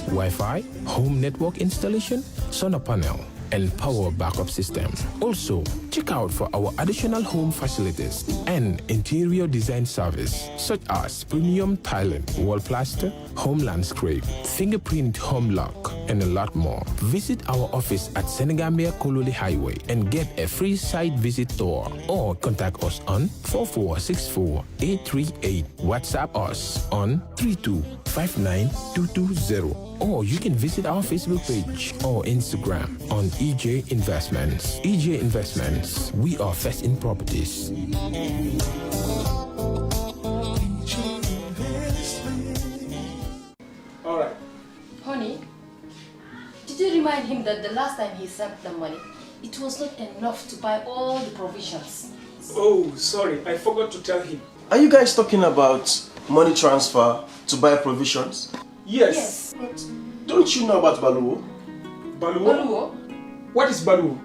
Wi-Fi, home network installation, solar panel, and power backup system. Also, check out for our additional home facilities and interior design service such as premium tiling, wall plaster, home landscape, fingerprint home lock, and a lot more. Visit our office at Senegambia Kololi Highway and get a free site visit tour or contact us on 4464838. WhatsApp us on 3259220. Or you can visit our Facebook page or Instagram on EJ Investments. EJ Investments, we are first in properties. All right. Honey, did you remind him that the last time he sent the money, it was not enough to buy all the provisions? Oh, sorry, I forgot to tell him. Are you guys talking about money transfer to buy provisions? Yes. But don't you know about Baluwo? Baluwo? What is Baluwo?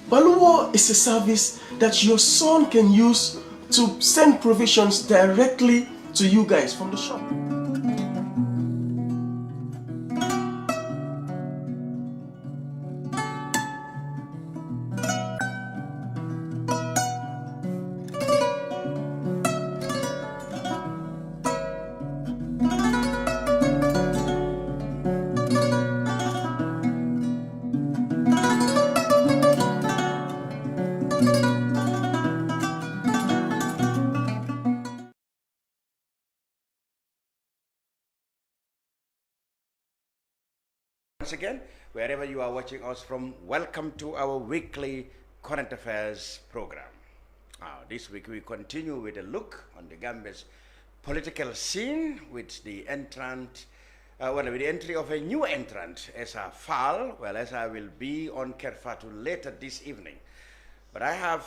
Baluwo is a service that your son can use to send provisions directly to you guys from the shop. Once again, wherever you are watching us from, welcome to our weekly current affairs program. This week we continue with a look on the Gambia's political scene with the with the entry of a new entrant, SO3. Well, SO will be on Kerr Fatou later this evening. But I have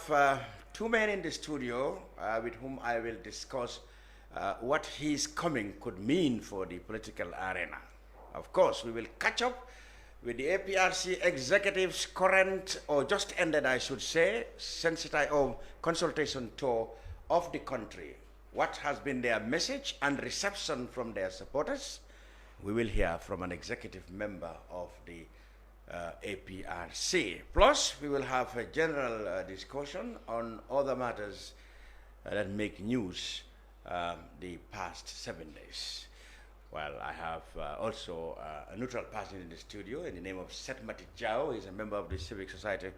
two men in the studio with whom I will discuss what his coming could mean for the political arena. Of course, we will catch up with the APRC executives' current, or just ended, I should say, consultation tour of the country. What has been their message and reception from their supporters? We will hear from an executive member of the APRC. Plus, we will have a general discussion on other matters that make news the past 7 days. Well, I have also a neutral person in the studio in the name of Sait Matty. He's a member of the Civic Society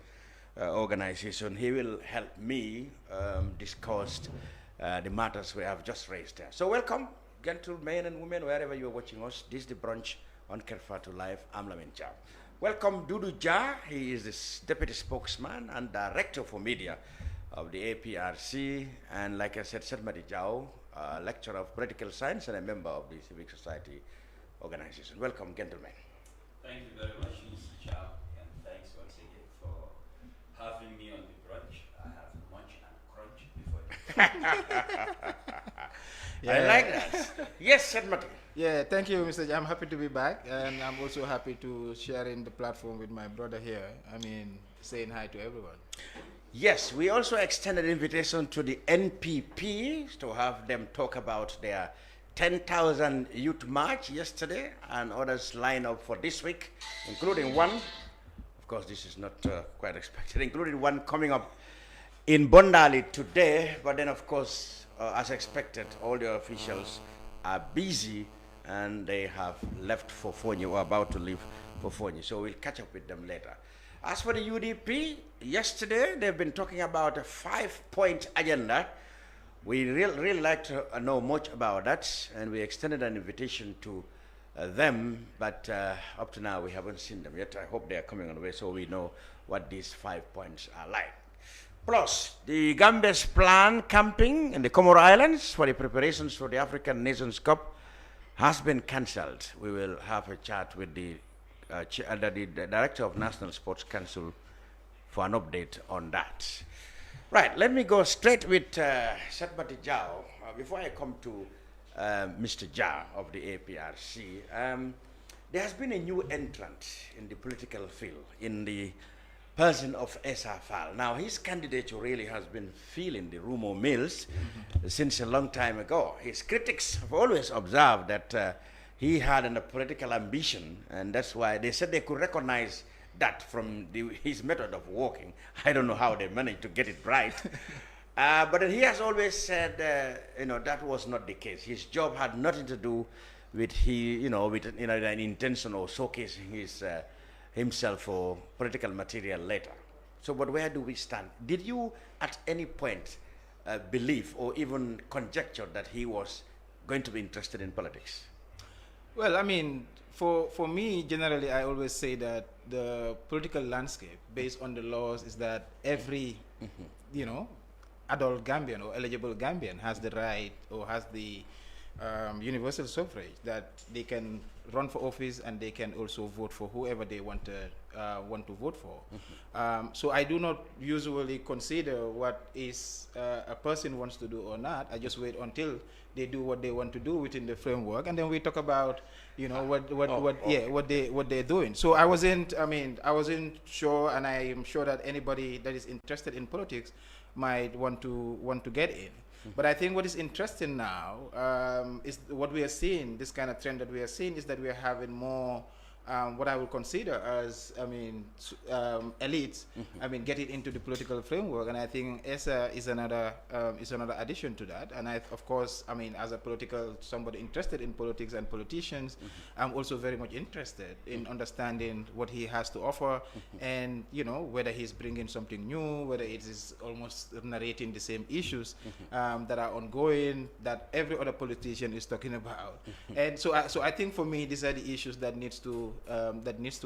organization. He will help me discuss the matters we have just raised there. So welcome, gentlemen and women, wherever you are watching us. This is the brunch on Kerr Fatou Live. I'm Lamin Chow. Welcome Dodou Jah. He is the deputy spokesman and director for media of the APRC. And like I said, Sait Matty, lecturer of political science and a member of the Civic Society organization. Welcome, gentlemen. Thank you very much, Mr. Chow, and thanks once again for having me on the brunch. I have munch and crunch before you. I like that. Yes, Sait Matty. Yeah, thank you, Mr. Jam. I'm happy to be back, and I'm also happy to share in the platform with my brother here. I mean, saying hi to everyone. Yes, we also extended an invitation to the NPP to have them talk about their 10,000 youth march yesterday, and others line up for this week, including one, of course this is not quite expected, including one coming up in Bondali today, but then of course, as expected, all the officials are busy and they have left for Fonyi, or about to leave for Fonyi, so we'll catch up with them later. As for the UDP, yesterday they've been talking about a 5-point agenda. We really like to know much about that, and we extended an invitation to them, but up to now we haven't seen them yet. I hope they are coming on the way so we know what these 5 points are like. Plus, the Gambia's planned camping in the Comoro Islands for the preparations for the African Nations Cup has been cancelled. We will have a chat with the Director of National Sports Council for an update on that. Right, let me go straight with Sait Matty. Before I come to Mr. Jah of the APRC, there has been a new entrant in the political field, in the person of SO3. Now, his candidature really has been filling the rumor mills since a long time ago. His critics have always observed that he had a political ambition, and that's why they said they could recognize that from his method of working. I don't know how they managed to get it right. But then he has always said, that was not the case. His job had nothing to do with an intention or showcasing himself for political material later. So, but where do we stand? Did you at any point believe or even conjecture that he was going to be interested in politics? Well, I mean, for me, generally, I always say that the political landscape, based on the laws, is that every, adult Gambian or eligible Gambian has the right or has the universal suffrage, that they can run for office and they can also vote for whoever they want to vote for. So I do not usually consider what is a person wants to do or not. I just wait until they do what they want to do within the framework, and then we talk about what they're doing. So I wasn't sure, and I am sure that anybody that is interested in politics might want to get in. But I think what is interesting now is what we are seeing, this kind of trend that we are seeing, is that we are having more what I would consider as, elites, getting into the political framework. And I think ESA is another addition to that. And of course, as a somebody interested in politics and politicians, I'm also very much interested in understanding what he has to offer, and whether he's bringing something new, whether it is almost narrating the same issues that are ongoing, that every other politician is talking about. And so I think for me, these are the issues that needs to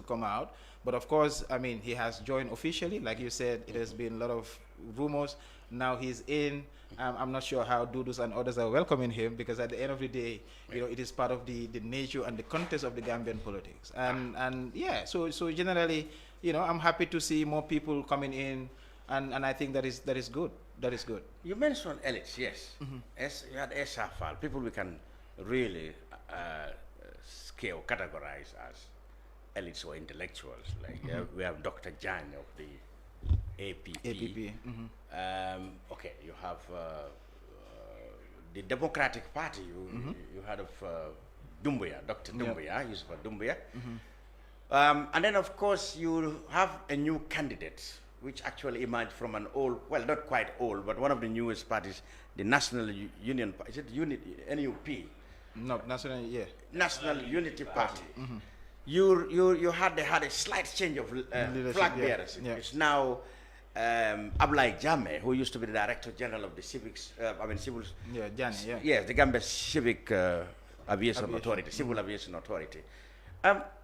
come out. But of course, he has joined officially. Like you said, it has been a lot of rumors. Now he's in. I'm not sure how Dodou and others are welcoming him, because at the end of the day, it is part of the nature and the context of the Gambian politics. So generally, I'm happy to see more people coming in, and I think that is good. That is good. You mentioned elites, yes. You had SFL, people we can really scale, categorize as elites or intellectuals. Like we have Dr. Jammeh of the APP. Okay, you have the Democratic Party. You heard of Doumbouya, Dr. Doumbouya, Yusuf Doumbouya. And then, of course, you have a new candidate, which actually emerged from an old, well, not quite old, but one of the newest parties, the National Union. Is it NUP? No, National Unity Party. They had a slight change of flag bearers. Yeah. It's now Jammeh, who used to be the Director General of the Civil. Yes, the Gambia Civic Aviation Authority, Civil Aviation Authority.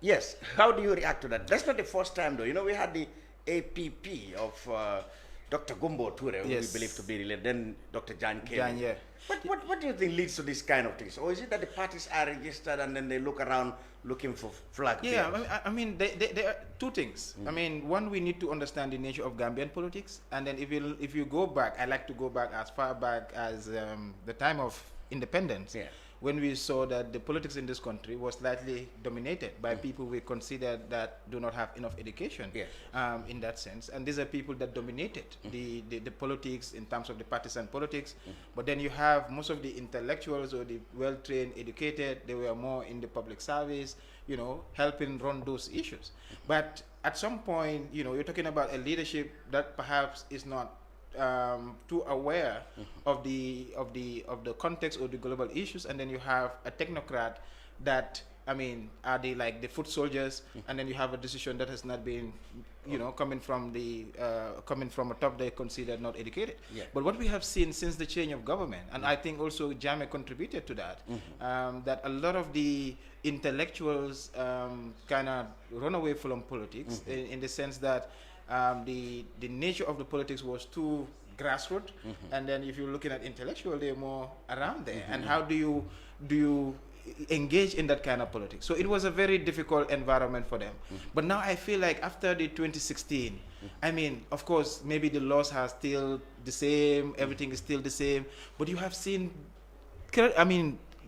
Yes, how do you react to that? That's not the first time, though. We had the APP of Dr. Gumbo Toure, who we believe to be related. Then Dr. Jan came. What do you think leads to this kind of things? Or is it that the parties are registered and then they look around looking for flag bearers? There are two things. One, we need to understand the nature of Gambian politics, and then if you go back, I like to go back as far back as the time of independence. When we saw that the politics in this country was slightly dominated by people we consider that do not have enough education in that sense. And these are people that dominated the politics in terms of the partisan politics. But then you have most of the intellectuals or the well-trained, educated, they were more in the public service, helping run those issues. But at some point, you're talking about a leadership that perhaps is not too aware of the context or the global issues, and then you have a technocrat that are they like the foot soldiers, and then you have a decision that has not been coming from a top they considered not educated. But what we have seen since the change of government, and I think also Jammeh contributed to that, that a lot of the intellectuals kind of run away from politics in the sense that the nature of the politics was too grassroots, and then if you're looking at intellectual, they're more around there. And how do you engage in that kind of politics? So it was a very difficult environment for them. But now I feel like after the 2016, of course, maybe the laws are still the same, everything is still the same, but you have seen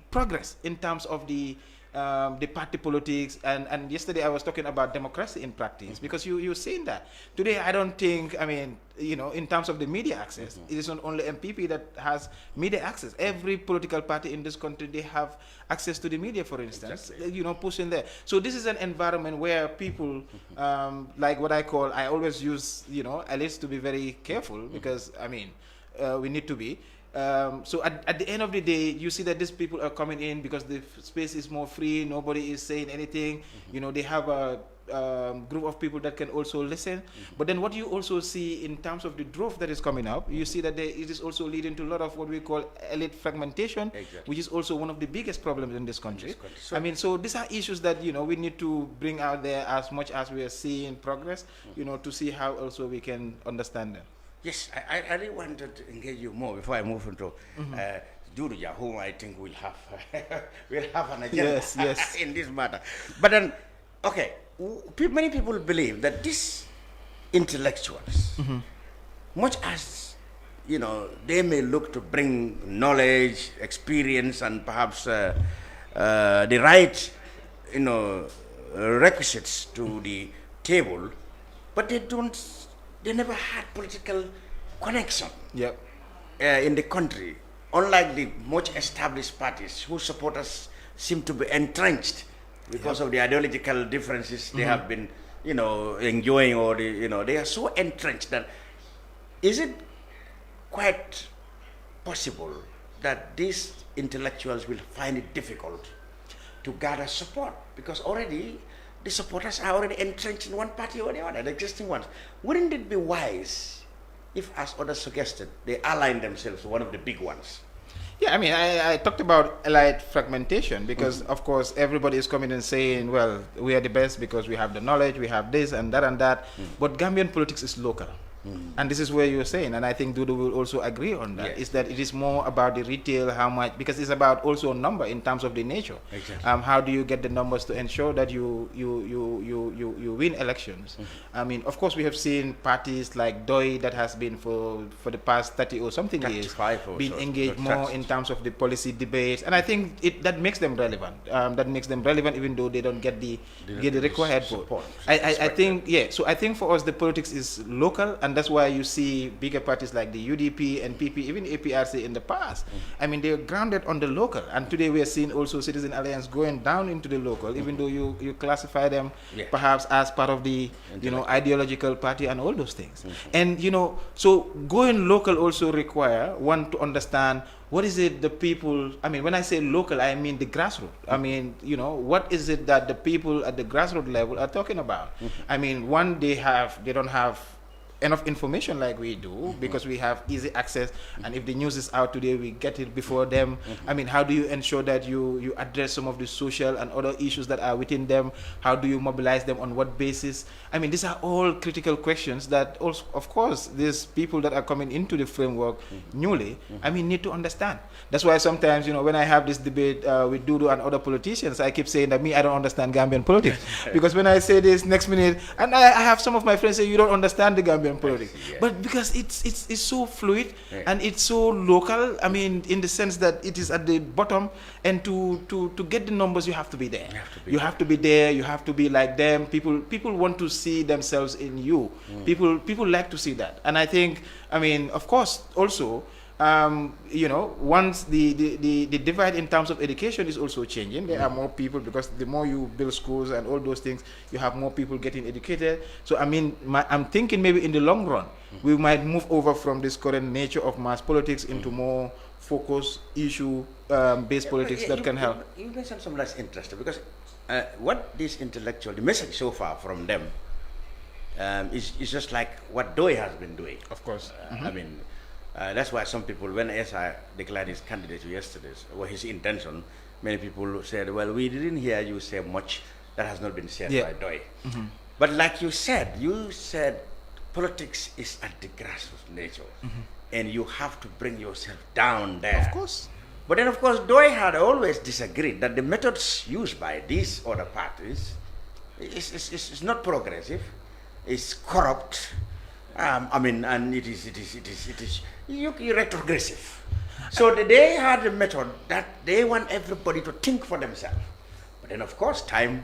progress in terms of the the party politics, and yesterday I was talking about democracy in practice, because you're saying that. Today I don't think, I mean, in terms of the media access, it is not only MPP that has media access. Every political party in this country, they have access to the media, for instance, pushing there. So this is an environment where people, like what I always use, at least to be very careful, because, I mean, we need to be. So at the end of the day, you see that these people are coming in because the space is more free, nobody is saying anything, they have a group of people that can also listen. But then what you also see in terms of the growth that is coming up, you see that it is also leading to a lot of what we call elite fragmentation, which is also one of the biggest problems in this country. So, I mean, so these are issues that, we need to bring out there as much as we are seeing progress, to see how also we can understand them. Yes, I really wanted to engage you more before I move into Dodou Jah, whom I think will have an agenda in this matter. But then, okay, many people believe that these intellectuals, much as they may look to bring knowledge, experience, and perhaps the right requisites to the table, but they never had political connection in the country, unlike the much established parties whose supporters seem to be entrenched because of the ideological differences they have been enjoying, or they are so entrenched that is it quite possible that these intellectuals will find it difficult to gather support, because already the supporters are already entrenched in one party or the other, the existing ones? Wouldn't it be wise if, as others suggested, they align themselves to one of the big ones? Yeah, I mean, I talked about elite fragmentation because, of course, everybody is coming and saying, well, we are the best because we have the knowledge, we have this and that and that. But Gambian politics is local. And this is where you're saying, and I think Dodou will also agree on that, is that it is more about the retail, how much, because it's about also a number in terms of the nature. How do you get the numbers to ensure that you win elections? I mean, of course, we have seen parties like DOI that has been for the past 30 or something years been engaged more in terms of the policy debates, and I think that makes them relevant. That makes them relevant even though they don't get the required vote. I think, so I think for us the politics is local, and that's why you see bigger parties like the UDP and PP, even APRC in the past. I mean, they're grounded on the local. And today we are seeing also Citizen Alliance going down into the local, even though you classify them perhaps as part of the ideological party and all those things. And so going local also require one to understand what is it the people, I mean, when I say local, I mean the grassroots. I mean, what is it that the people at the grassroots level are talking about? I mean, one, they don't have enough information like we do, because we have easy access, and if the news is out today, we get it before them. I mean, how do you ensure that you address some of the social and other issues that are within them? How do you mobilize them, on what basis? I mean, these are all critical questions that also, of course, these people that are coming into the framework newly, I mean, need to understand. That's why sometimes, when I have this debate with Dodou and other politicians, I keep saying that I don't understand Gambian politics. Because when I say this, next minute, and I have some of my friends say, you don't understand the Gambian politics. But because it's so fluid and it's so local, I mean, in the sense that it is at the bottom, and to get the numbers, you have to be there. You have to be there, you have to be like them. People want to see themselves in you. People like to see that. And I think, I mean, of course, also, once the divide in terms of education is also changing, there are more people, because the more you build schools and all those things, you have more people getting educated. So I mean, I'm thinking maybe in the long run, we might move over from this current nature of mass politics into more focused issue based politics that can help. You mentioned something that's interesting, because what this intellectual, the message so far from them is just like what DOI has been doing. Of course. I mean, that's why some people, when SI declared his candidature yesterday, or his intention, many people said, well, we didn't hear you say much that has not been said by DOI. But like you said politics is at the grassroots nature, and you have to bring yourself down there. Of course. But then, of course, DOI had always disagreed that the methods used by these other parties is not progressive, it's corrupt. I mean, and it is retrogressive. So they had a method that they want everybody to think for themselves. But then, of course, time.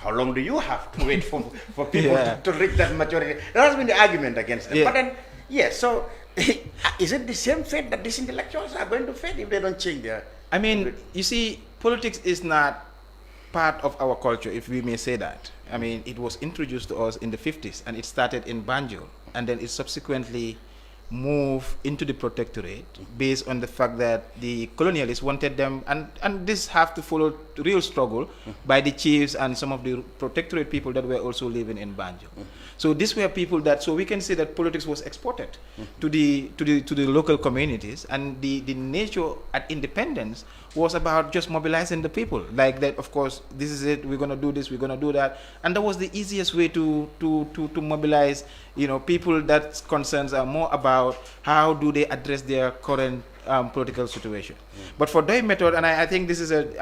How long do you have to wait for people Yeah. to reach that maturity? That has been the argument against them. Yeah. But then, yes. So, is it the same fate that these intellectuals are going to face if they don't change their? I mean, you see, politics is not part of our culture, if we may say that. I mean, it was introduced to us in the 50s, and it started in Banjul, and then it subsequently moved into the protectorate based on the fact that the colonialists wanted them, and this have to follow real struggle by the chiefs and some of the protectorate people that were also living in Banjul. So these were people that, so we can say that politics was exported to the local communities, and the nature at independence was about just mobilizing the people. Like that, of course, this is it, we're gonna do this, we're gonna do that. And that was the easiest way to mobilize, you know, people that concerns are more about how do they address their current political situation. But for their method, and I think this is it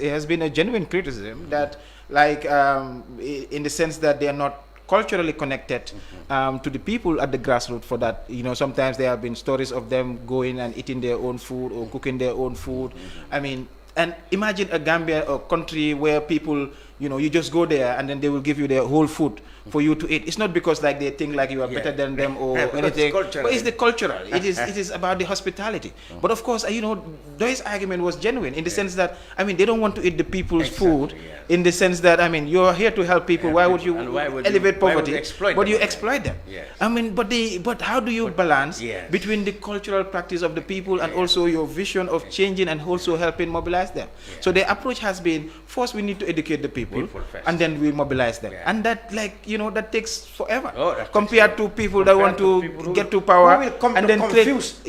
has been a genuine criticism that, like, in the sense that they are not culturally connected to the people at the grassroots. For that, you know, sometimes there have been stories of them going and eating their own food or cooking their own food. I mean, and imagine a Gambia, a country where people, you know, you just go there and then they will give you their whole food for you to eat. It's not because like they think like you are better than them or anything, but it's the cultural. It is about the hospitality. But of course, you know, this argument was genuine in the sense that, I mean, they don't want to eat the people's food, in the sense that, I mean, you're here to help people. Why would you elevate poverty? But you exploit them. I mean, but how do you balance between the cultural practice of the people and also your vision of changing and also helping mobilize them? So the approach has been, first we need to educate the people and then we mobilize them. And that, like, you know, that takes forever compared to people that want to get to power and then confuse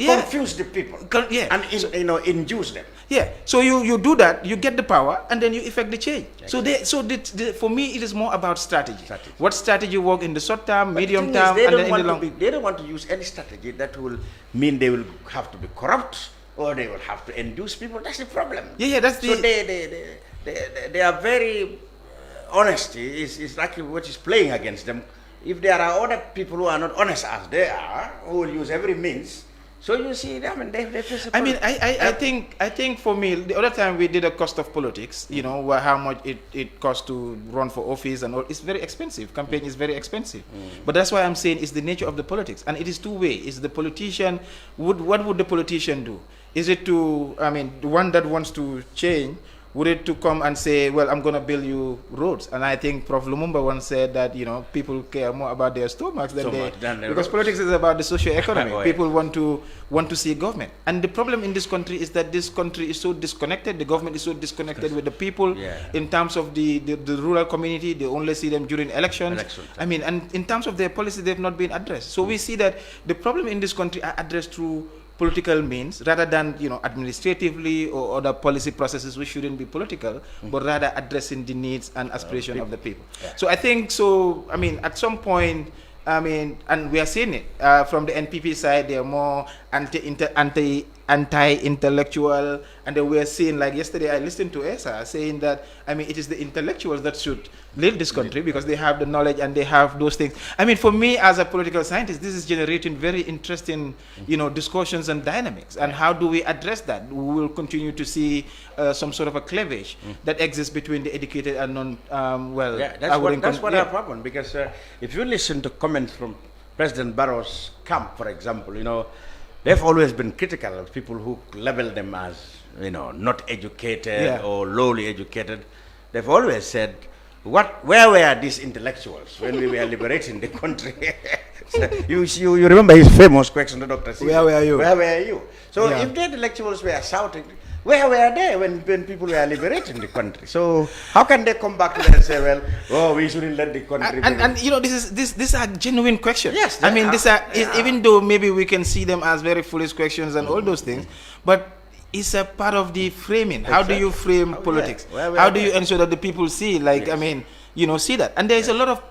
the people and induce them. So you do that, you get the power, and then you effect the change. For me, it is more about strategy. What strategy work in the short term, medium term, and then in the long. They don't want to use any strategy that will mean they will have to be corrupt or they will have to induce people. That's the problem. That's the. So they are very honest. Is actually what is playing against them. If there are other people who are not honest as they are, who will use every means. So you see, I mean, they face a problem. I think for me, the other time we did a cost of politics, you know, how much it costs to run for office and all. It's very expensive. Campaign is very expensive. But that's why I'm saying it's the nature of the politics. And it is two ways. Is the politician, what would the politician do? Is it to, I mean, the one that wants to change, would it to come and say, well, I'm going to build you roads? And I think Prof. Lumumba once said that, you know, people care more about their stomachs than because roads. Politics is about the socio-economy. People want to see government. And the problem in this country is that this country is so disconnected. The government is so disconnected with the people in terms of the rural community. They only see them during elections. I mean, and in terms of their policy, they've not been addressed. So we see that the problem in this country are addressed through political means rather than, you know, administratively or other policy processes which shouldn't be political, but rather addressing the needs and aspirations of the people. So I think, so, I mean, at some point, I mean, and we are seeing it from the NPP side, they are more anti-intellectual, and then we are seeing, like yesterday I listened to Esa saying that, I mean, it is the intellectuals that should lead this country because they have the knowledge and they have those things. I mean, for me as a political scientist, this is generating very interesting, you know, discussions and dynamics. And how do we address that? We will continue to see some sort of a cleavage that exists between the educated and non, that's what our problem, because if you listen to comments from President Barrow's camp, for example, you know, they've always been critical of people who label them as, you know, not educated or lowly educated. They've always said, where were these intellectuals when we were liberating the country? So you remember his famous question to Dr. Sisi, where were you? Where were you? So if the intellectuals were shouting, where were they when people were liberating the country? So how can they come back to them and say, well, oh, we shouldn't let the country and you know, these are genuine questions. Yes, I mean, these are even though maybe we can see them as very foolish questions and all those things, but it's a part of the framing. How do you frame politics? How do you ensure that the people see, like, I mean, you know, see that? And there is a lot of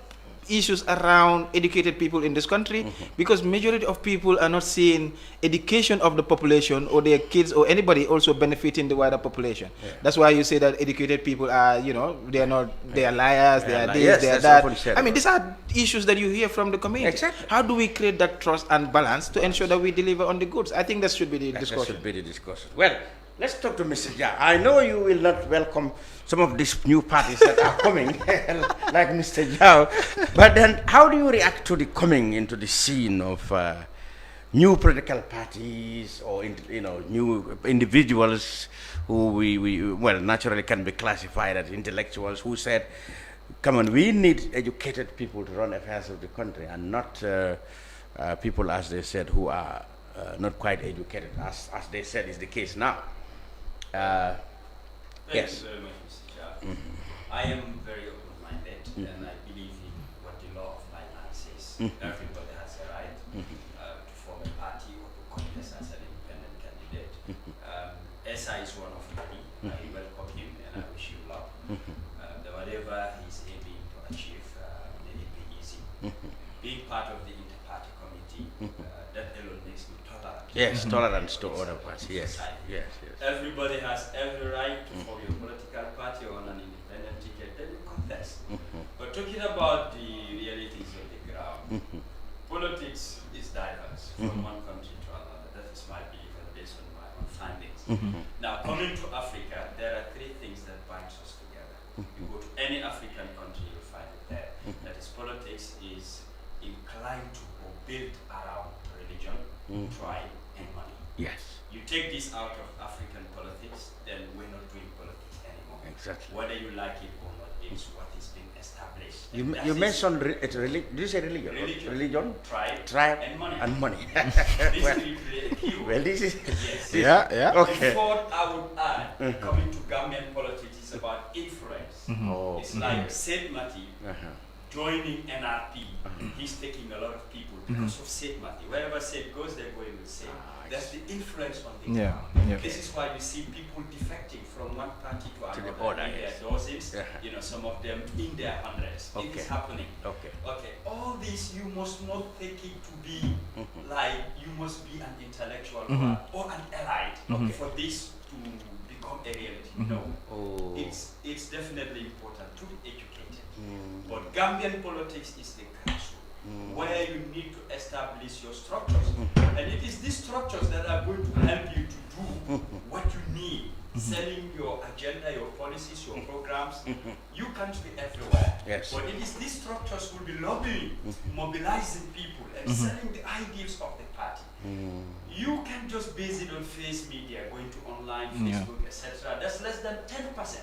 issues around educated people in this country because majority of people are not seeing education of the population or their kids or anybody also benefiting the wider population. That's why you say that educated people are, you know, they are liars, they are this, they are that. I mean, these are issues that you hear from the community. Exactly. How do we create that trust and balance to ensure that we deliver on the goods? I think that should be the discussion. Well, let's talk to Mr. Jah. I know you will not welcome some of these new parties that are coming, like Mr. Jah, but then how do you react to the coming into the scene of new political parties or new individuals who we naturally can be classified as intellectuals who said, come on, we need educated people to run affairs of the country and not people, as they said, who are not quite educated, as they said is the case now. Thank Yes. you very much, Mr. Jah. I am very open-minded, and I believe in what the law of my land says. Everybody has a right to form a party or to contest as an independent candidate. SI is one of many. I welcome him, and I wish him luck. Whatever he's aiming to achieve, let it be easy. Being part of the inter-party committee, that alone makes me tolerant. Yes, tolerance to other parties. Yes, yes, yes. Everybody has every right to form your political party on an independent ticket, then you contest. But talking about the realities of the ground, politics is diverse from one country to another. That is my belief and based on my own findings. Now, coming to Africa, there are three things that binds us together. You go to any African country, you'll find it there. That is, politics is inclined to or built around religion, tribe, and money. Yes, You take this out of African politics, then we're not doing politics anymore. exactly. Whether you like it or not, it's what is being established. You And that you is mentioned did you say religion? Religion, tribe, and money. and money. This well, will play a key role. well, this is Yes. Yeah. okay. The fourth I would add, coming to Gambian politics, is about influence. Oh, It's like Sait Matty uh-huh. joining NRP. He's taking a lot of people because of Sait Matty. Wherever Sait goes, they're going with Sait. That's the influence on the Yeah, ground. yeah. This is why you see people defecting from one party to the another other, in yes. their dozens, Yeah. some of them in their hundreds. It Okay. is happening. Okay. Okay, all this you must not take it to be like you must be an intellectual or an elite for this to become a reality. No, Oh. it's definitely important to be educated. But Gambian politics is the grassroots where you need to establish your structures, and it is these structures that are going to help you to do what you need. Selling your agenda, your policies, your programs, you can't be everywhere. Yes. But it is these structures will be lobbying, mobilizing people, and selling the ideals of the party. You can just base it on face media, going to online, Facebook, etc. That's less than 10%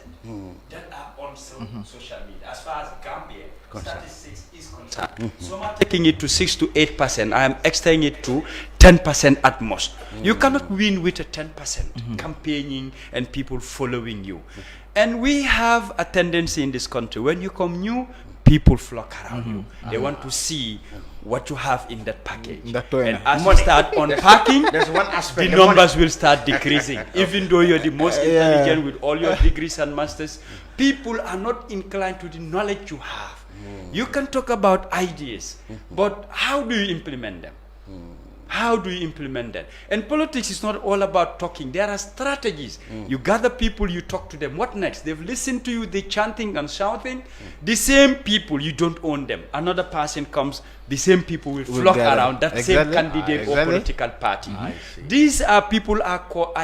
that are on social media. As far as Gambia statistics is concerned, some are taking it to 6 to 8%. I am extending it to 10% at most. You cannot win with a 10% campaigning and people following you. And we have a tendency in this country, when you come new, people flock around you. They want to see what you have in that package. And as you start unpacking, There's one aspect. the numbers will start decreasing. Even though you're the most intelligent with all your degrees and masters, people are not inclined to the knowledge you have. You can talk about ideas, but how do you implement them? How do you implement that? And politics is not all about talking. There are strategies. You gather people, you talk to them. What next? They've listened to you, they're chanting and shouting. The same people, you don't own them. Another person comes, the same people will flock gather. around that same candidate or political party. These are people I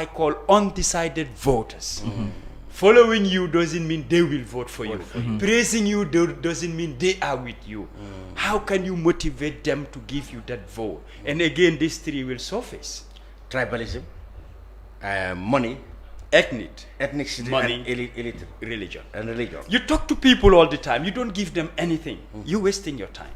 call undecided voters. Following you doesn't mean they will vote for you. Praising you doesn't mean they are with you. How can you motivate them to give you that vote? And again, these three will surface. Tribalism, money, Ethnicity, money, and religion. and religion. You talk to people all the time. You don't give them anything. You're wasting your time.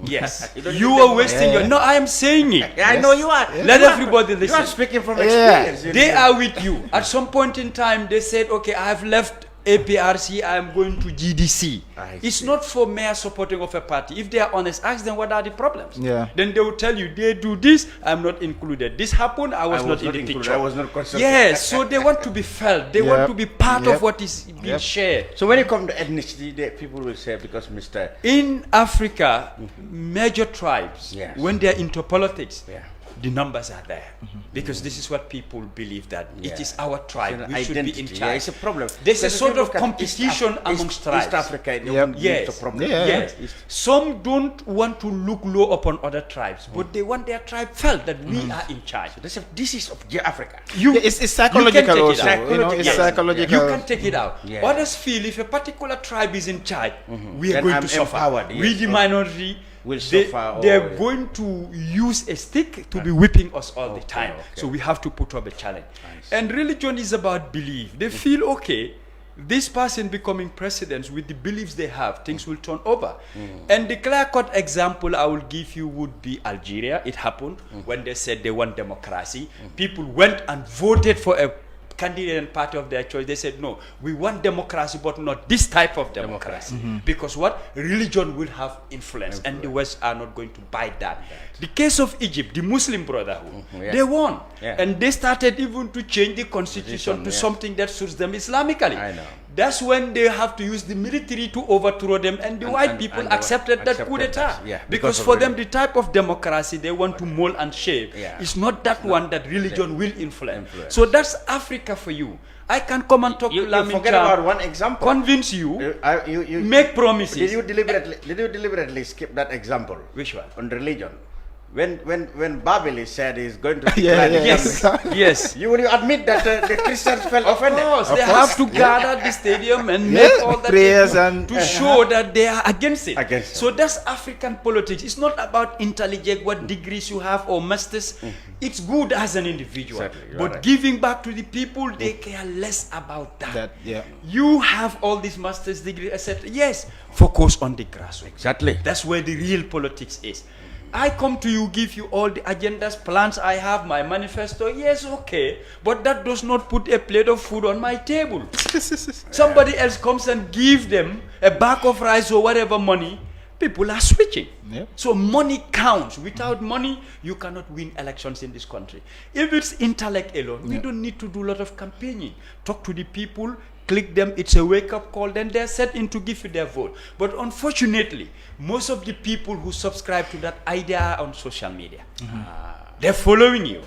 Yes. You are wasting your... No, I am saying it. Yeah, I know you are. Let everybody You listen. are speaking from experience. you They know. are with you. At some point in time, they said, okay, I have left APRC, I am going to GDC. It's not for mere supporting of a party. If they are honest, ask them what are the problems. Yeah. Then they will tell you, they do this, I'm not included. This happened, I was not in the included. picture. I was not consulted. Yes, so they want to be felt. They want to be part of what is being shared. So when you come to ethnicity, people will say, because Mr. In Africa, major tribes, Yes. when they are into politics, the numbers are there. Because this is what people believe, that it is our tribe, we should be in charge. Yeah, it's a problem. There's a Because if sort you of look at competition amongst tribes. East Africa, Yes. it's a problem. Yes. Some don't want to look low upon other tribes, but they want their tribe felt that we are in charge. That's a disease of Africa. It's psychological you can take also. it out. It's Yes. psychological. You can take it out. Yeah. Others feel if a particular tribe is in charge, we are Then going I'm to suffer. empowered, We, yes. the minority, Will they, suffer. they're going to use a stick to be whipping us all the time. okay. So we have to put up a challenge. And religion is about belief. They feel, okay, this person becoming president with the beliefs they have, things will turn over. And the clear-cut example I will give you would be Algeria. It happened when they said they want democracy. People went and voted for a candidate and party of their choice. They said, no, we want democracy, but not this type of democracy. Because what? Religion will have influence, and the West are not going to buy that. The case of Egypt, the Muslim Brotherhood, they won. And they started even to change the constitution to something that suits them Islamically. I know. That's when they have to use the military to overthrow them, and the white people accepted that coup d'etat. Because for them, the type of democracy they want to mold and shape is not that one that religion will influence. So that's Africa for you. I can come and talk to You Lamin forget Cham, about one example. convince you, You make promises. Did you deliberately skip that example? Which one? On religion. When Babili said he's going to Yes, yes. you admit that the Christians felt offended? Of course, they have to gather at the stadium and make all that prayers to show that they are against it. Against it. So that's African politics. It's not about intelligence, what degrees you have or masters. It's good as an individual. Exactly, But right. giving back to the people, they care less about that. Yeah. You have all these master's degrees, etc. Yes, focus on the grassroots. Exactly. That's where the real politics is. I come to you, give you all the agendas, plans I have, my manifesto. Yes, okay. But that does not put a plate of food on my table. Somebody else comes and give them a bag of rice or whatever money. People are switching. Yep. So money counts. Without money, you cannot win elections in this country. If it's intellect alone, we don't need to do a lot of campaigning. Talk to the people, click them, it's a wake-up call, then they're set in to give you their vote. But unfortunately, most of the people who subscribe to that idea are on social media. They're following you.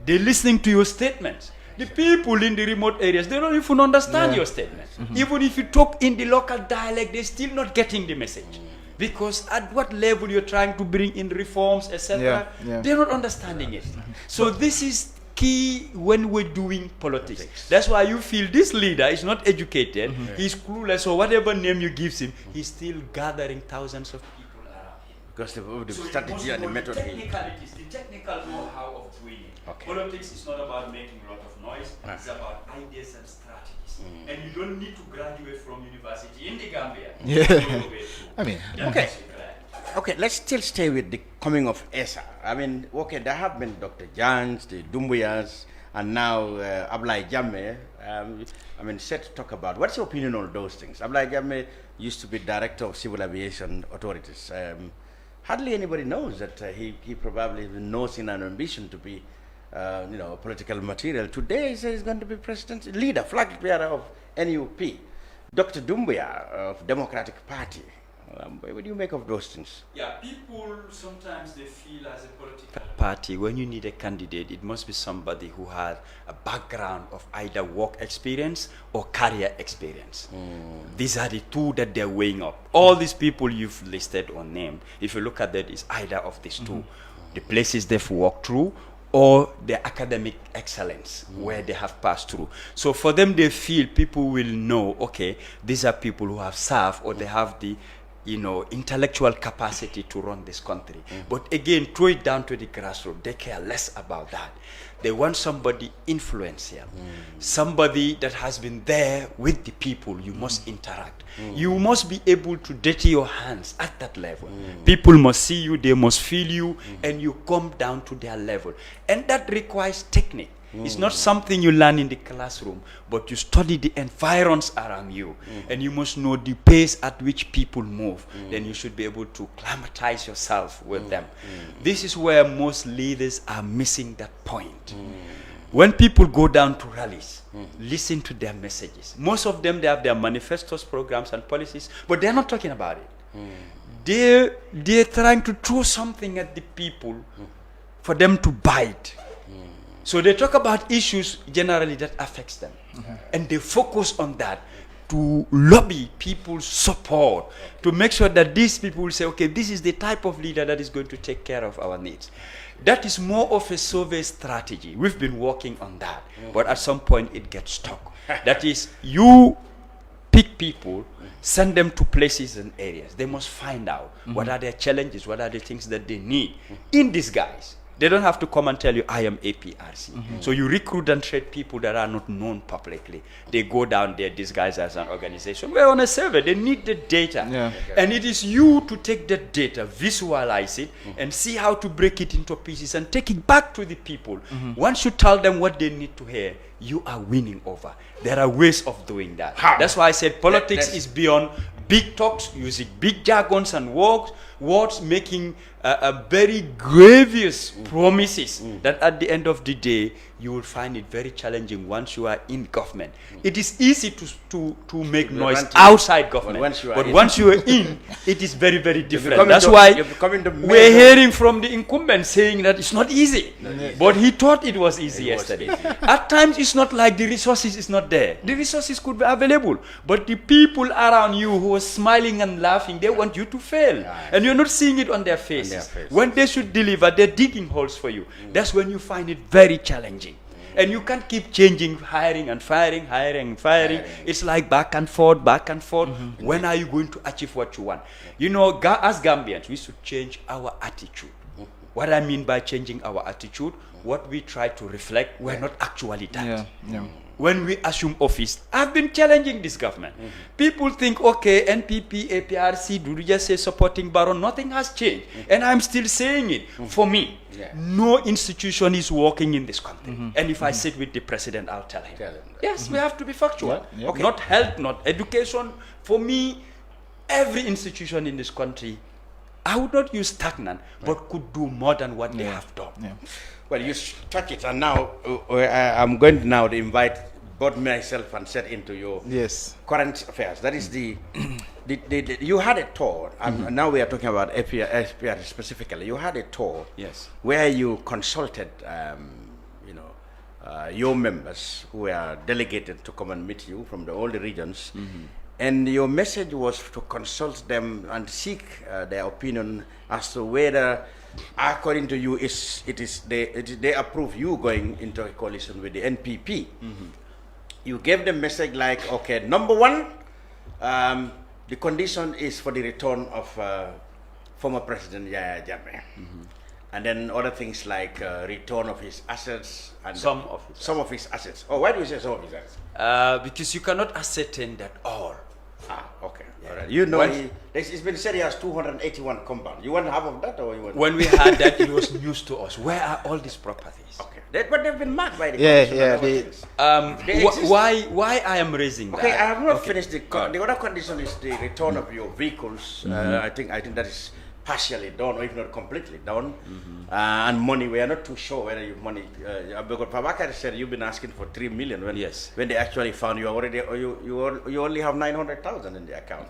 They're listening to your statements. The people in the remote areas, they don't even understand your statements. Even if you talk in the local dialect, they're still not getting the message. Because at what level you're trying to bring in reforms, etc., they're not understanding it. So this is key when we're doing politics. That's why you feel this leader is not educated, he's clueless, or whatever name you give him, he's still gathering thousands of people around him. Because the So strategy and the method. technicalities, the technical know-how of doing it. Okay. Politics is not about making a lot of noise, it's about ideas and strategies. And you don't need to graduate from university in the Gambia. I mean, Okay. Okay, let's still stay with the coming of ESA. I mean, okay, there have been Dr. Jans, the Dumbuyas, and now Ablai Jammeh. I mean, set to talk about. What's your opinion on those things? Ablai Jammeh used to be director of civil aviation authorities. Hardly anybody knows that he probably knows in an ambition to be, political material. Today, he says he's going to be president, leader, flag bearer of NUP. Dr. Doumbouya of Democratic Party. What do you make of those things? Yeah, people sometimes they feel as a political party, when you need a candidate, it must be somebody who has a background of either work experience or career experience. These are the two that they're weighing up. All these people you've listed or named, if you look at that, it's either of these two. The places they've walked through or the academic excellence where they have passed through. So for them, they feel people will know, okay, these are people who have served or they have the intellectual capacity to run this country. But again, throw it down to the grassroots. They care less about that. They want somebody influential, somebody that has been there with the people. You must interact. You must be able to dirty your hands at that level. People must see you, they must feel you, and you come down to their level. And that requires technique. It's not something you learn in the classroom, but you study the environs around you, and you must know the pace at which people move. Then you should be able to climatize yourself with them. This is where most leaders are missing that point. When people go down to rallies, listen to their messages. Most of them, they have their manifestos, programs, and policies, but they're not talking about it. They're trying to throw something at the people for them to bite. So they talk about issues generally that affects them. And they focus on that to lobby people's support, to make sure that these people will say, okay, this is the type of leader that is going to take care of our needs. That is more of a survey strategy. We've been working on that, but at some point it gets stuck. That is, you pick people, send them to places and areas. They must find out what are their challenges, what are the things that they need in disguise. They don't have to come and tell you, I am APRC. So you recruit and trade people that are not known publicly. They go down there disguised as an organization. We're on a server. They need the data. Yeah. And it is you to take that data, visualize it, and see how to break it into pieces and take it back to the people. Once you tell them what they need to hear, you are winning over. There are ways of doing that. That's why I said politics is beyond big talks, using big jargons and words making a very grievous promises that at the end of the day you will find it very challenging once you are in government. It is easy to make noise outside government, but once you are in, it is very, very different. That's why we're hearing from the incumbent saying that it's not easy, but he thought it was easy yesterday. At times it's not like the resources is not there. The resources could be available, but the people around you who are smiling and laughing, they want you to fail, and you're not seeing it on their faces. When they should deliver, they're digging holes for you. That's when you find it very challenging. And you can't keep changing, hiring and firing, hiring and firing. It's like back and forth, back and forth. When are you going to achieve what you want? You know, as Gambians, we should change our attitude. What I mean by changing our attitude, what we try to reflect, we're not actually that. When we assume office, I've been challenging this government. People think, okay, NPP, APRC, Dodou Jah say supporting Baron, nothing has changed. And I'm still saying it. For me, no institution is working in this country. And if I sit with the president, I'll tell him. Yes, we have to be factual. Okay. Not health, not education. For me, every institution in this country, I would not use stagnant, but could do more than what they have done. Well, you struck it, and now I'm going to now invite both myself and Sait into your current affairs. That is you had a tour, and now we are talking about APR specifically. You had a tour, where you consulted, your members who were delegated to come and meet you from all the regions, and your message was to consult them and seek their opinion as to whether, according to you, they approve you going into a coalition with the NPP. You gave them message like, okay, number one, the condition is for the return of former President Jammeh. And then other things like return of his assets and some of his assets. Oh, why do you say some of his assets? Because you cannot ascertain that all. Okay. All right. You know, it's been said he has 281 compounds. You want half of that, or you want? When we had that, it was news to us. Where are all these properties? Okay. But they've been marked by the why I am raising that? Okay, I have not finished the other condition is the return of your vehicles. I think that is partially done, or if not completely done. And money, we are not too sure whether you money. Because Pabakar said you've been asking for 3 million when they actually found you already. You only have 900,000 in the account.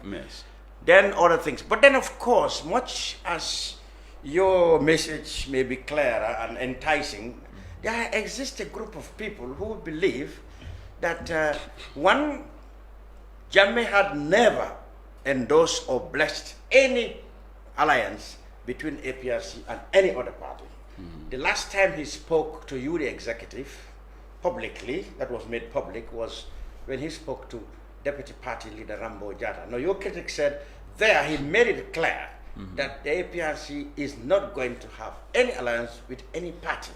Then other things, but then of course, much as your message may be clearer and enticing, there exists a group of people who believe that Jammeh had never endorsed or blessed any alliance between APRC and any other party. The last time he spoke to you, the executive, publicly, that was made public, was when he spoke to Deputy Party Leader Rambo Jata. Now, your critic said there he made it clear that the APRC is not going to have any alliance with any party.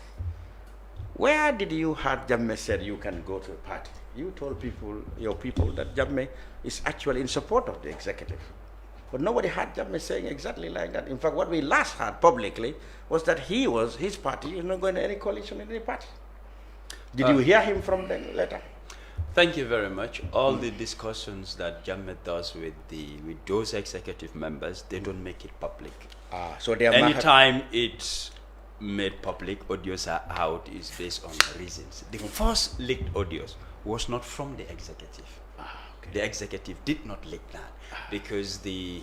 Where did you have Jammeh said you can go to a party? You told your people, that Jammeh is actually in support of the executive. But nobody had Jammeh saying exactly like that. In fact, what we last heard publicly was that his party is not going to any coalition with any party. Did you hear him from the letter? Thank you very much. All the discussions that Jammeh does with those executive members, they don't make it public. So they are anytime it's made public, audios are out, is based on reasons. The first leaked audios was not from the executive. The executive did not leak that because the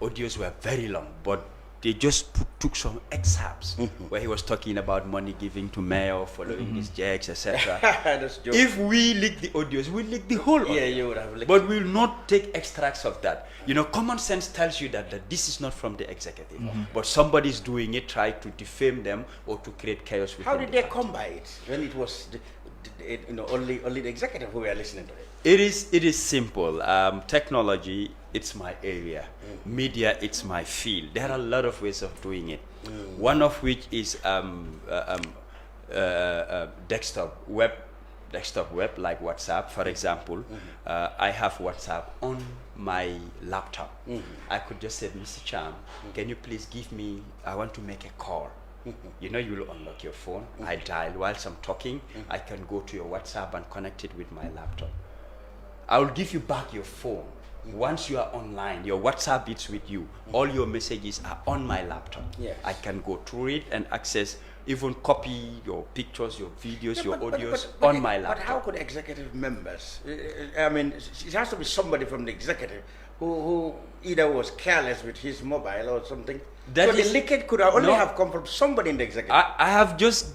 audios were very long, but they just put took some excerpts where he was talking about money giving to mayor, following his checks, etc. That's joke. If we leak the audios, we leak the whole audio. Yeah, you would have leaked. But we will not take extracts of that. You know, common sense tells you that this is not from the executive, but somebody is doing it, try to defame them or to create chaos. How did the they party. come by it when it was only the executive who were listening to it? It is simple. Technology, it's my area. Media, it's my field. There are a lot of ways of doing it. One of which is desktop web, like WhatsApp, for example. I have WhatsApp on my laptop. I could just say, Mr. Cham, can you please give me, I want to make a call. You know, you will unlock your phone. I dial whilst I'm talking. I can go to your WhatsApp and connect it with my laptop. I will give you back your phone. Once you are online, your WhatsApp is with you. All your messages are on my laptop. Yes. I can go through it and access, even copy your pictures, your videos, your audios on my laptop. But how could executive members, I mean, it has to be somebody from the executive who either was careless with his mobile or something. That so is- the leakage could only have come from somebody in the executive.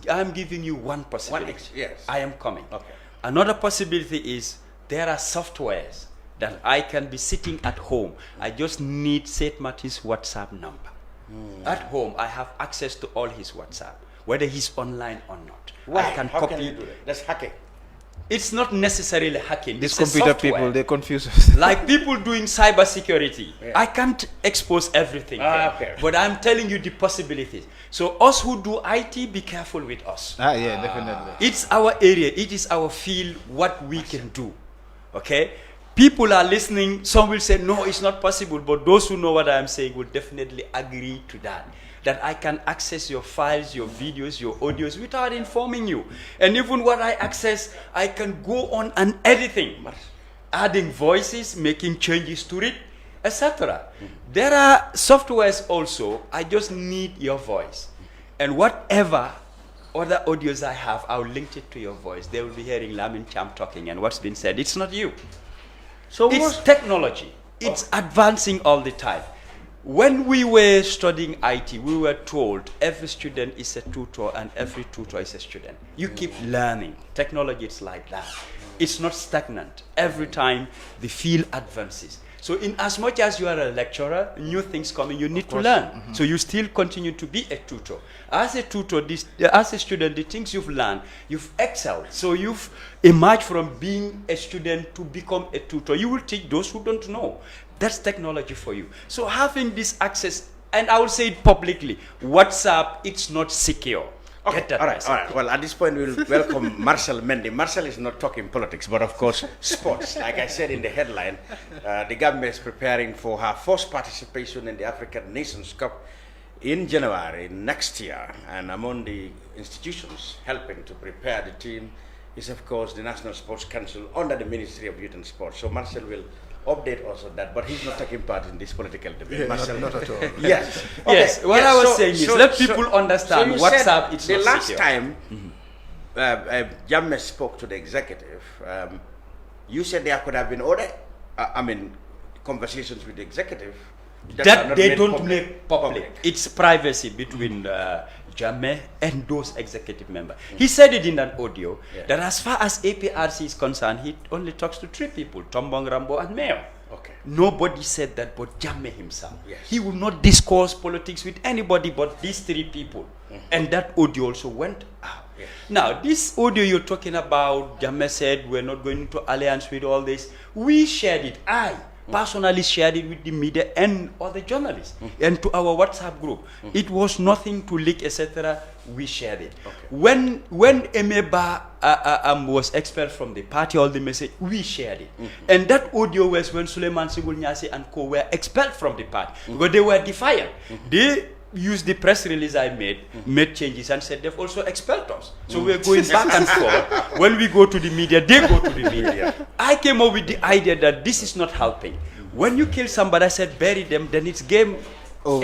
I'm giving you one possibility. Yes. I am coming. Okay. Another possibility is there are softwares that I can be sitting at home. I just need Sait Matty's WhatsApp number. At home, I have access to all his WhatsApp, whether he's online or not. Why? I can How copy. can you do that? That's hacking. It's not necessarily hacking. These It's a computer software. people, they confuse us. Like people doing cyber security. Yeah. I can't expose everything here, Okay. but I'm telling you the possibilities. So us who do IT, be careful with us. Yeah, definitely. It's our area, it is our field, what we can do. Okay? People are listening, some will say, no, it's not possible, but those who know what I'm saying will definitely agree to that. That I can access your files, your videos, your audios without informing you. And even what I access, I can go on and editing, adding voices, making changes to it, etc. There are softwares also, I just need your voice. And whatever other audios I have, I'll link it to your voice. They will be hearing Lamin Cham talking and what's been said. It's not you. So It's technology. It's advancing all the time. When we were studying IT, we were told every student is a tutor and every tutor is a student. You keep learning. Technology is like that. It's not stagnant. Every time the field advances. So in as much as you are a lecturer, new things coming, you need to learn. So you still continue to be a tutor. As a tutor, as a student, the things you've learned, you've excelled. So you've emerged from being a student to become a tutor. You will teach those who don't know. That's technology for you. So having this access, and I will say it publicly, WhatsApp, it's not secure. Okay, Get that all message. right. Well, at this point, we'll welcome Marcel Mendy. Marcel is not talking politics, but of course, sports. Like I said in the headline, the Gambia is preparing for her first participation in the African Nations Cup in January next year. And among the institutions helping to prepare the team is, of course, the National Sports Council under the Ministry of Youth and Sports. So Marcel will update us on that, but he's not taking part in this political debate. Marcel, not at all. Yes. Yes, what I was saying is let people understand you WhatsApp, said it's the not last secure. time Jammeh spoke to the executive, you said there could have been other, conversations with the executive that are That not they made don't public. make public. It's privacy between Jammeh and those executive members. He said it in an audio that as far as APRC is concerned, he only talks to 3 people, Tombong, Rambo and Mayor. Okay. Nobody said that but Jammeh himself. Yes. He will not discuss politics with anybody but these 3 people. And that audio also went out. Yes. Now, this audio you're talking about, Jammeh said we're not going into alliance with all this. We shared it. I personally shared it with the media and other journalists and to our WhatsApp group. It was nothing to leak, etc. We shared it. Okay. When Emeba was expelled from the party, all the message, we shared it. And that audio was when Suleiman Sigul Nyasi and co were expelled from the party because they were defiant. They used the press release I made changes and said they've also expelled us. So we're going back and forth. When we go to the media, they go to the media. I came up with the idea that this is not helping. When you kill somebody, I said bury them, then it's game Oh.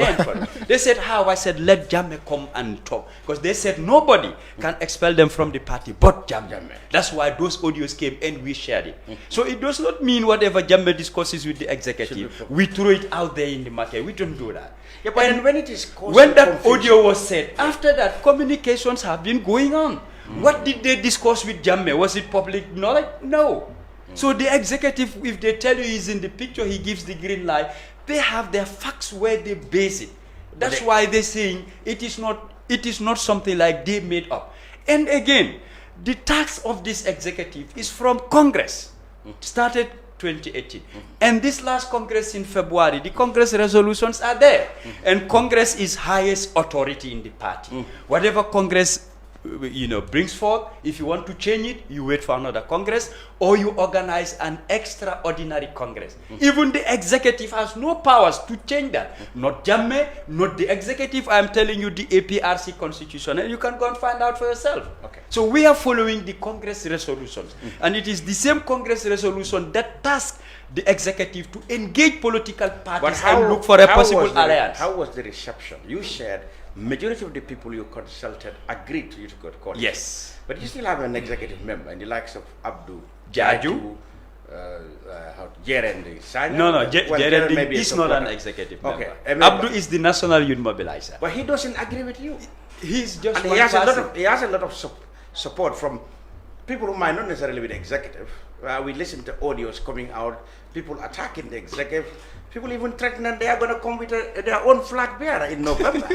They said, how? I said, let Jammeh come and talk. Because they said nobody can expel them from the party but Jammeh. That's why those audios came and we shared it. So it does not mean whatever Jammeh discusses with the executive, we throw it out there in the market. We don't do that. Yeah, but and when it is when that audio was said, after that, communications have been going on. What did they discuss with Jammeh? Was it public knowledge? No. So the executive, if they tell you he's in the picture, he gives the green light. They have their facts where they base it. That's why they're saying it is not something like they made up. And again, the tax of this executive is from Congress. Started 2018. And this last Congress in February, the Congress resolutions are there. And Congress is highest authority in the party. Whatever Congress brings forth, if you want to change it, you wait for another Congress, or you organize an extraordinary Congress. Even the executive has no powers to change that. Not Jammeh, not the executive. I'm telling you the APRC constitution, and you can go and find out for yourself. Okay. So we are following the Congress resolutions, and it is the same Congress resolution that tasks the executive to engage political parties and look for a possible alliance. How was the reception? You shared majority of the people you consulted agreed to you to go to court. Yes. But you still have an executive member in the likes of Dodou Jah APRC. No, Jerendi is not an executive member. Abdou is the national youth mobilizer. But he doesn't agree with you. He's just and one person. He has a lot of support from people who might not necessarily be the executive. We listen to audios coming out, people attacking the executive. People even threaten that they are going to come with their own flag bearer in November.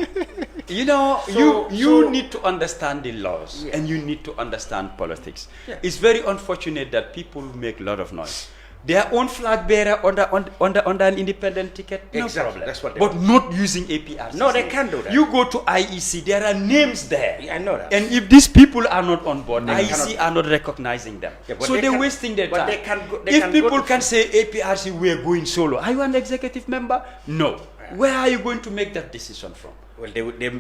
You need to understand the laws, and you need to understand politics. Yeah. It's very unfortunate that people make a lot of noise. Their own flag bearer under an independent ticket, no problem. That's what but not using APRC. No, they can't do that. You go to IEC, there are names there. Yeah, I know that. And if these people are not on board, IEC are not recognizing them. Yeah, so they're wasting their time. If people can say APRC, we're going solo, are you an executive member? No. Yeah. Where are you going to make that decision from? Well,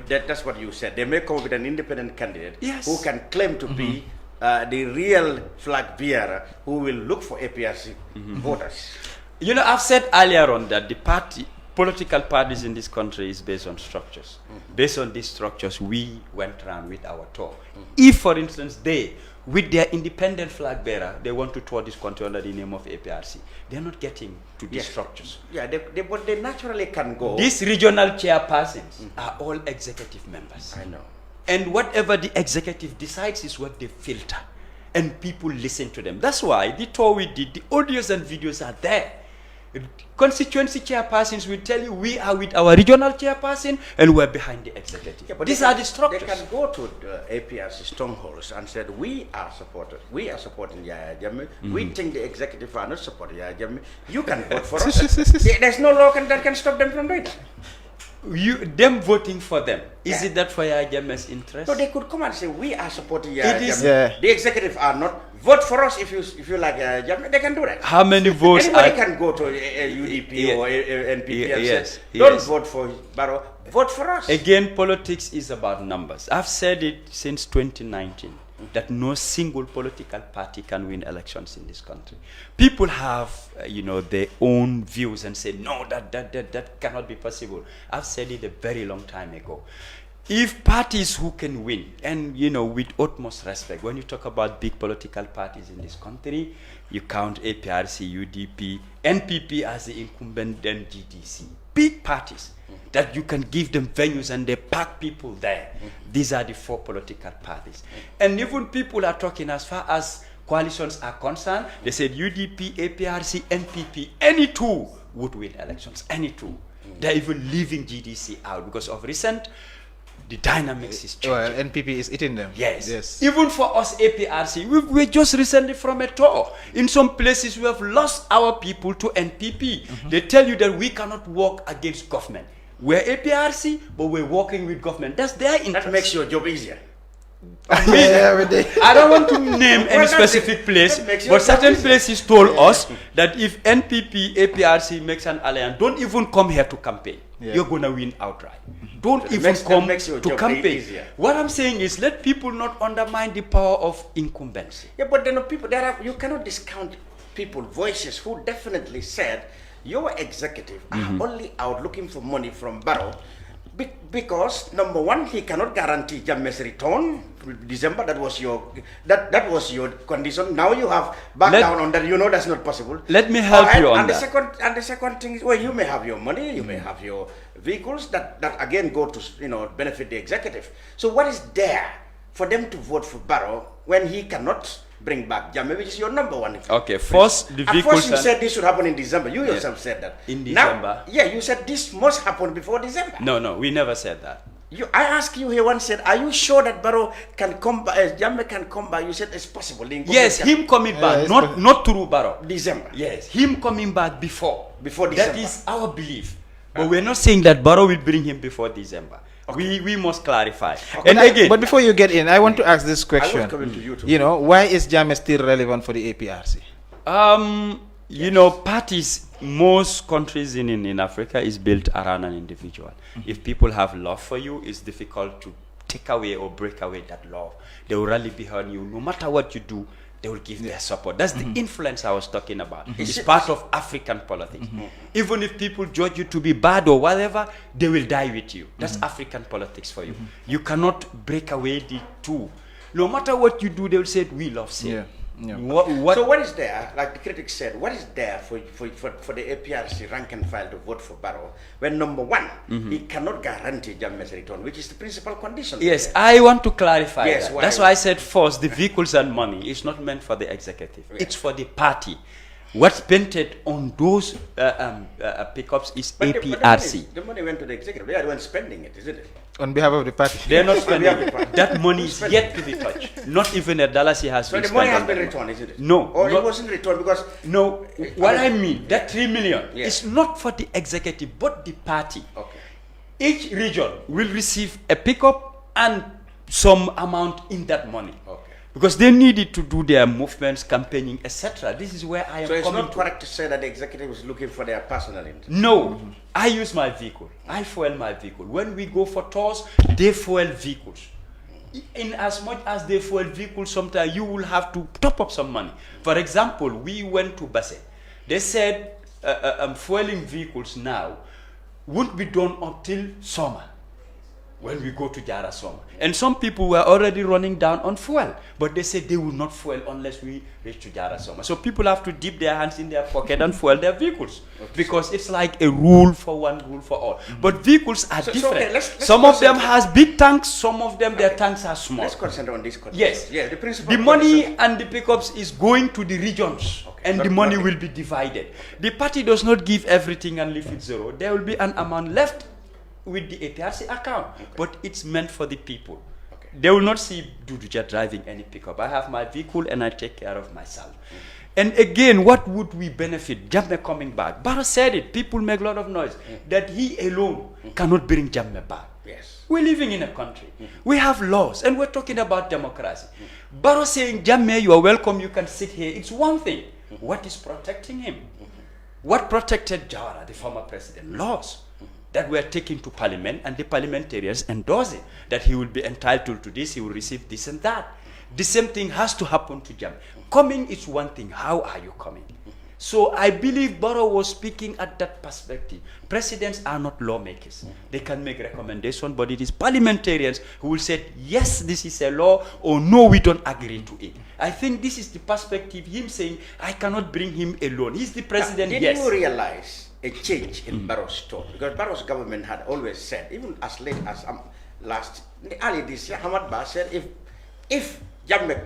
that's what you said. They may come with an independent candidate who can claim to be the real flag bearer who will look for APRC voters. I've said earlier on that the political parties in this country is based on structures. Based on these structures, we went around with our tour. If, for instance, they, with their independent flag bearer, they want to tour this country under the name of APRC, they're not getting to these structures. Yeah, but they naturally can go. These regional chairpersons are all executive members. I know. And whatever the executive decides is what they filter. And people listen to them. That's why the tour we did, the audios and videos are there. Constituency chairpersons will tell you we are with our regional chairperson and we're behind the executive. Yeah, but these are the structures. They can go to APRC strongholds and said, we are supporters. We are supporting Yahya Jammeh. We think the executive are not supporting Yahya Jammeh. You can vote for us. There's no law that can stop them from doing that. Them voting for them, is it that for Yahya Jammeh's interest? So they could come and say, we are supporting Yahya Jammeh. The executive are not. Vote for us if you like Jammeh. They can do that. How many votes? Anybody can go to UDP or NPP and say, don't vote for Barrow, vote for us. Again, politics is about numbers. I've said it since 2019. That no single political party can win elections in this country. People have, their own views and say, no, that cannot be possible. I've said it a very long time ago. If parties who can win, and with utmost respect, when you talk about big political parties in this country, you count APRC, UDP, NPP as the incumbent, then GDC. Big parties that you can give them venues and they pack people there. These are the four political parties. And even people are talking as far as coalitions are concerned. They said UDP, APRC, NPP, any two would win elections, any two. They're even leaving GDC out because of recent, the dynamics is changing. Well, NPP is eating them. Yes. Even for us, APRC, we're just recently from a tour. In some places, we have lost our people to NPP. They tell you that we cannot work against government. We're APRC, but we're working with government. That's their interest. That makes your job easier. I don't want to name any specific place, but certain places told us that if NPP, APRC makes an alliance, don't even come here to campaign. You're going to win outright. Don't even come to campaign. What I'm saying is let people not undermine the power of incumbency. Yeah, but people, you cannot discount people, voices who definitely said your executive are only out looking for money from Barrow because number one, he cannot guarantee Jammeh's return December. That was your condition. Now you have back down on that. You know that's not possible. Let me help you on that. And the second thing is, well, you may have your money, you may have your vehicles that again go to benefit the executive. So what is there for them to vote for Barrow when he cannot bring back Jammeh, which is your number one? Okay, first the vehicles. At first you said this should happen in December. You yourself said that. In December. Now, you said this must happen before December. No, we never said that. I asked you here once, said, are you sure that Barrow can come back, Jammeh can come back? You said it's possible. Yes, him coming back, not through Barrow. December. Yes, him coming back before December. That is our belief. But we're not saying that Barrow will bring him before December. Okay. We must clarify. Okay. And again, but before you get in, I want to ask this question. I was coming to you too. Why is Jammeh still relevant for the APRC? Parties, most countries in Africa is built around an individual. If people have love for you, it's difficult to take away or break away that love. They will rally behind you. No matter what you do, they will give their support. That's the influence I was talking about. It's part of African politics. Even if people judge you to be bad or whatever, they will die with you. That's African politics for you. You cannot break away the two. No matter what you do, they will say, we love sin. Yeah. So what is there, like the critics said, what is there for the APRC rank and file to vote for Barrow when number one, he cannot guarantee Jammeh's return, which is the principal condition? Yes, I want to clarify that. Why? That's why I said first, the vehicles and money is not meant for the executive. Yeah. It's for the party. What's painted on those pickups is APRC. The money went to the executive. They are the ones spending it, isn't it? On behalf of the party. They're not spending it. That money is yet to be touched. Not even a dollar has been spent. So the money has been returned, isn't it? No. Or it wasn't returned because... No. What I mean, that 3 million is not for the executive, but the party. Okay. Each region will receive a pickup and some amount in that money. Okay. Because they needed to do their movements, campaigning, etc. This is where I am coming. So it's not correct to say that the executive is looking for their personal interest? No. I use my vehicle. I fuel my vehicle. When we go for tours, they fuel vehicles. In as much as they fuel vehicles, sometimes you will have to top up some money. For example, we went to Basse. They said fueling vehicles now won't be done until summer. When we go to Jara Soma. And some people were already running down on fuel, but they said they will not fuel unless we reach to Jara Soma. So people have to dip their hands in their pocket and fuel their vehicles, because it's like a rule for one, rule for all. But vehicles are different. Let's some of them has big tanks, some of them their tanks are small. Let's concentrate on this. Yes. Yeah, the principle. The money and the pickups is going to the regions, and the money will be divided. The party does not give everything and leave it zero. There will be an amount left with the APRC account, but it's meant for the people. They will not see Dodou Jah driving any pickup. I have my vehicle and I take care of myself. And again, what would we benefit? Jammeh coming back. Barrow said it. People make a lot of noise that he alone cannot bring Jammeh back. Yes. We're living in a country. We have laws and we're talking about democracy. Barrow saying, Jammeh, you are welcome, you can sit here. It's one thing. What is protecting him? What protected Jawara, the former president? Laws that were taken to parliament, and the parliamentarians endorse it, that he will be entitled to this, he will receive this and that. The same thing has to happen to Jammeh. Coming is one thing. How are you coming? So I believe Barrow was speaking at that perspective. Presidents are not lawmakers. They can make recommendations, but it is parliamentarians who will say, yes, this is a law, or no, we don't agree to it. I think this is the perspective, him saying, I cannot bring him alone. He's the president, Did yes. you realize a change in Barrow's tone? Because Barrow's government had always said, even as late as early this year, Hamad Ba said, if Jammeh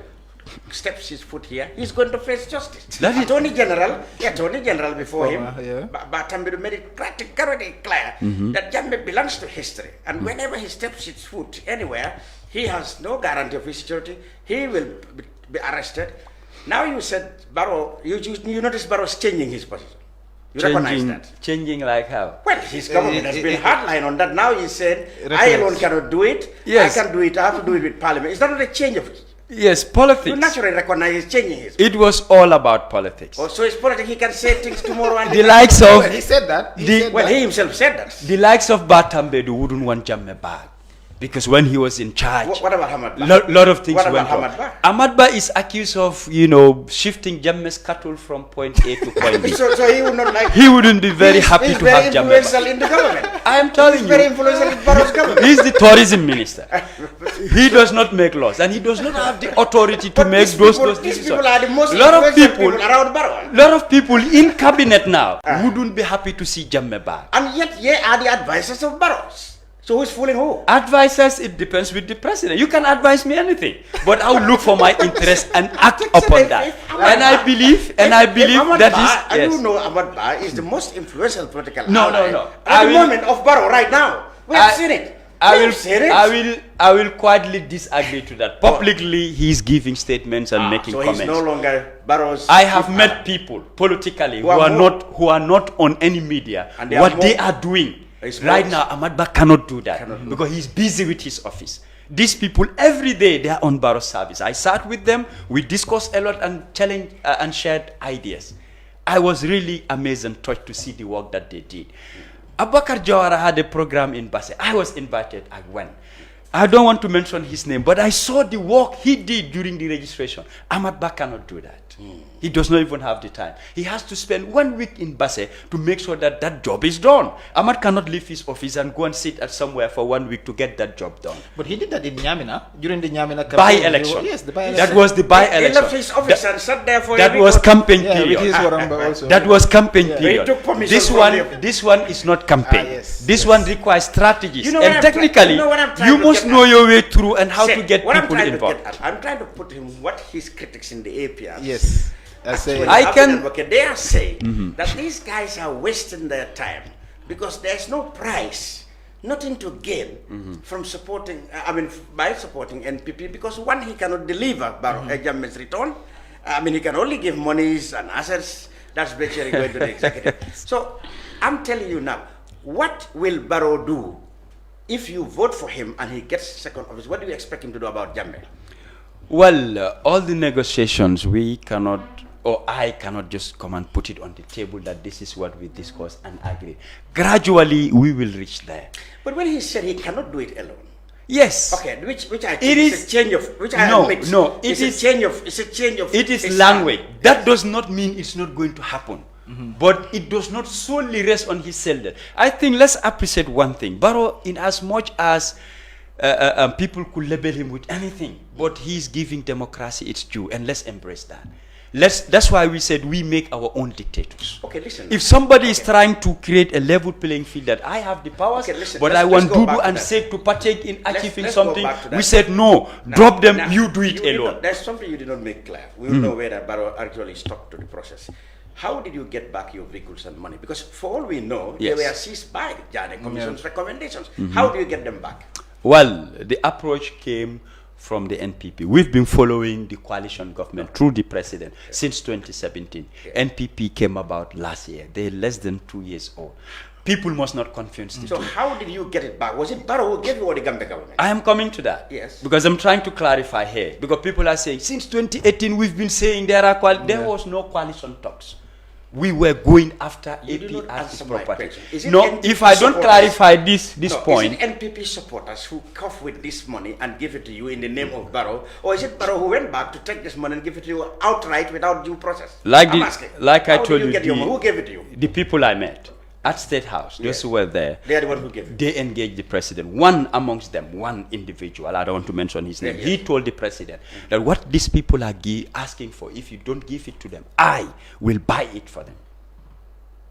steps his foot here, he's going to face justice. The Attorney General before him, Batambiru made it categorically clear that Jammeh belongs to history, and whenever he steps his foot anywhere, he has no guarantee of his security. He will be arrested. Now you said Barrow, you notice Barrow's changing his position. You recognize that? Changing like how? Well, his government has been hardline on that. Now he said, I alone cannot do it. Yes. I can do it. I have to do it with parliament. Is that not a change of it? Yes, politics. You naturally recognize he's changing his. It was all about politics. Oh, so it's politics. He can say things tomorrow and The likes of He said that. he himself said that. The likes of Batambedu wouldn't want Jammeh back. Because when he was in charge, What about Hamad Bah? lot of things What went about wrong. Hamad Bah? Ahmad Bah is accused of, you know, shifting Jammeh's cattle from point A to point B. so he would not like. He wouldn't be very happy he's to very have Jammeh influential back. in the government. I am telling He's very you, influential in Barrow's government. he's the tourism minister. He does not make laws, and he does not have the authority to But make these those people decisions. are the most Lot of influential people around Barrow. lot of people in cabinet now wouldn't be happy to see Jammeh back. And yet, ye are the advisors of Barrows. So who's fooling who? Advisors, it depends with the president. You can advise me anything, but I'll look for my interest and act upon that. And I believe Ahmad that Bah, is, and yes. you know Ahmad Bah is the most influential political No, ally no. at the moment of Barrow right now. We have seen it. I will quietly disagree to that. Publicly, he's giving statements and making so comments. he's no longer Barrow's. I have met people politically who are not on any media. And they What they are doing It's right more- now, Ahmad Bah cannot do that because he's busy with his office. These people every day they are on Barrow service. I sat with them, we discussed a lot and challenged and shared ideas. I was really amazed and touched to see the work that they did. Abubakar Jawara had a program in Basse. I was invited. I went. I don't want to mention his name, but I saw the work he did during the registration. Ahmad Bah cannot do that. He does not even have the time. He has to spend 1 week in Basse to make sure that that job is done. Ahmad cannot leave his office and go and sit at somewhere for 1 week to get that job done. But he did that in Nyamina during the Nyamina campaign. By-election. Yes, the by-election. That was the He by-election. left his office and sat there for a That week was or two. campaign Yeah, with period. his Waramba also. That was campaign Yeah. period. He took permission This from one, them. this one is not campaign. yes, This one requires strategies, You know what and I'm try- technically, you know what I'm trying you to must get know at? your way through and how Say, to get what people I'm trying involved. To get at, I'm trying to put him what his critics in the APRC. Yes. I say. When I I've can- been advocate, they are saying that these guys are wasting their time because there's no price, nothing to gain from supporting, by supporting NPP because one, he cannot deliver Jammeh's return. He can only give monies and assets. That's basically going to the executive. So I'm telling you now, what will Barrow do if you vote for him and he gets second office? What do you expect him to do about Jammeh? Well, all the negotiations, we cannot, or I cannot just come and put it on the table that this is what we discuss and agree. Gradually, we will reach there. But when he said he cannot do it alone, Yes. okay, which I think It is is- a change of which I No, admit. no, it's it is- a change of it's a change of It is his language. style. That does not mean it's not going to happen. But it does not solely rest on his shoulder. I think let's appreciate one thing. Barrow, in as much as people could label him with anything, but he's giving democracy its due, and let's embrace that. That's why we said we make our own dictators. Okay, listen. If somebody is trying to create a level playing field that I have the powers, Okay, listen, but let's- I want let's go Dudu back to and that. Sait to partake in achieving let's go something, back to that. we said no, Now- drop them, now, you do it did alone. not- there's something you did not make clear. We will know whether Barrow actually stuck to the process. How did you get back your vehicles and money? Because for all we know, Yes. they were seized by the Jammeh Commission's recommendations. How do you get them back? Well, the approach came from the NPP. We've been following the coalition government through the president since 2017. NPP came about last year. They're less than 2 years old. People must not confuse the So two. how did you get it back? Was it Barrow who gave you or the Gambia government? I am coming to that. Yes. Because I'm trying to clarify here. Because people are saying, since 2018, we've been saying there was no coalition talks. We were going after You did not APRC answer my property. question. Is it No, NPP if I don't supporters? clarify this No, point, is it NPP supporters who cough with this money and give it to you in the name of Barrow, or is it Barrow who went back to take this money and give it to you outright without due process? Like I'm the- asking. like I How told did you, get your the- money? Who gave it to you? the people I met at State House, those who were there, They are the one who gave it. they engaged the president. One amongst them, one individual, I don't want to mention his name, Yeah, he told the president that what these people are asking for, if you don't give it to them, I will buy it for them.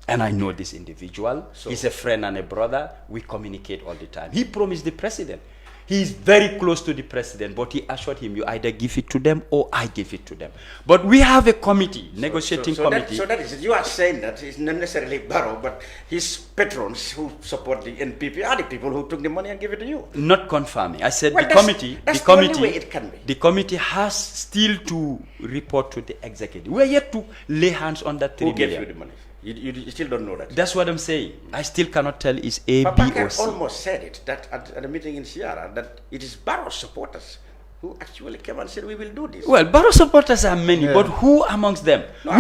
And I know this individual. He's a friend and a brother. We communicate all the time. He promised the president. He is very close to the president, but he assured him, you either give it to them or I give it to them. But we have a committee, negotiating committee. So that is it. You are saying that it's not necessarily Barrow, but his patrons who support the NPP are the people who took the money and gave it to you. Not confirming. I said Well, the that's- committee, that's the the only committee, way it can be. the committee has still to report to the executive. We're yet to lay hands on that 3 Who gave billion. you the money? You still don't know that. That's what I'm saying. I still cannot tell is A, But B, Bakar or C. almost said it that at a meeting in Sierra that it is Barrow supporters who actually came and said we will do this. Well, Barrow supporters are many, but who amongst them? No,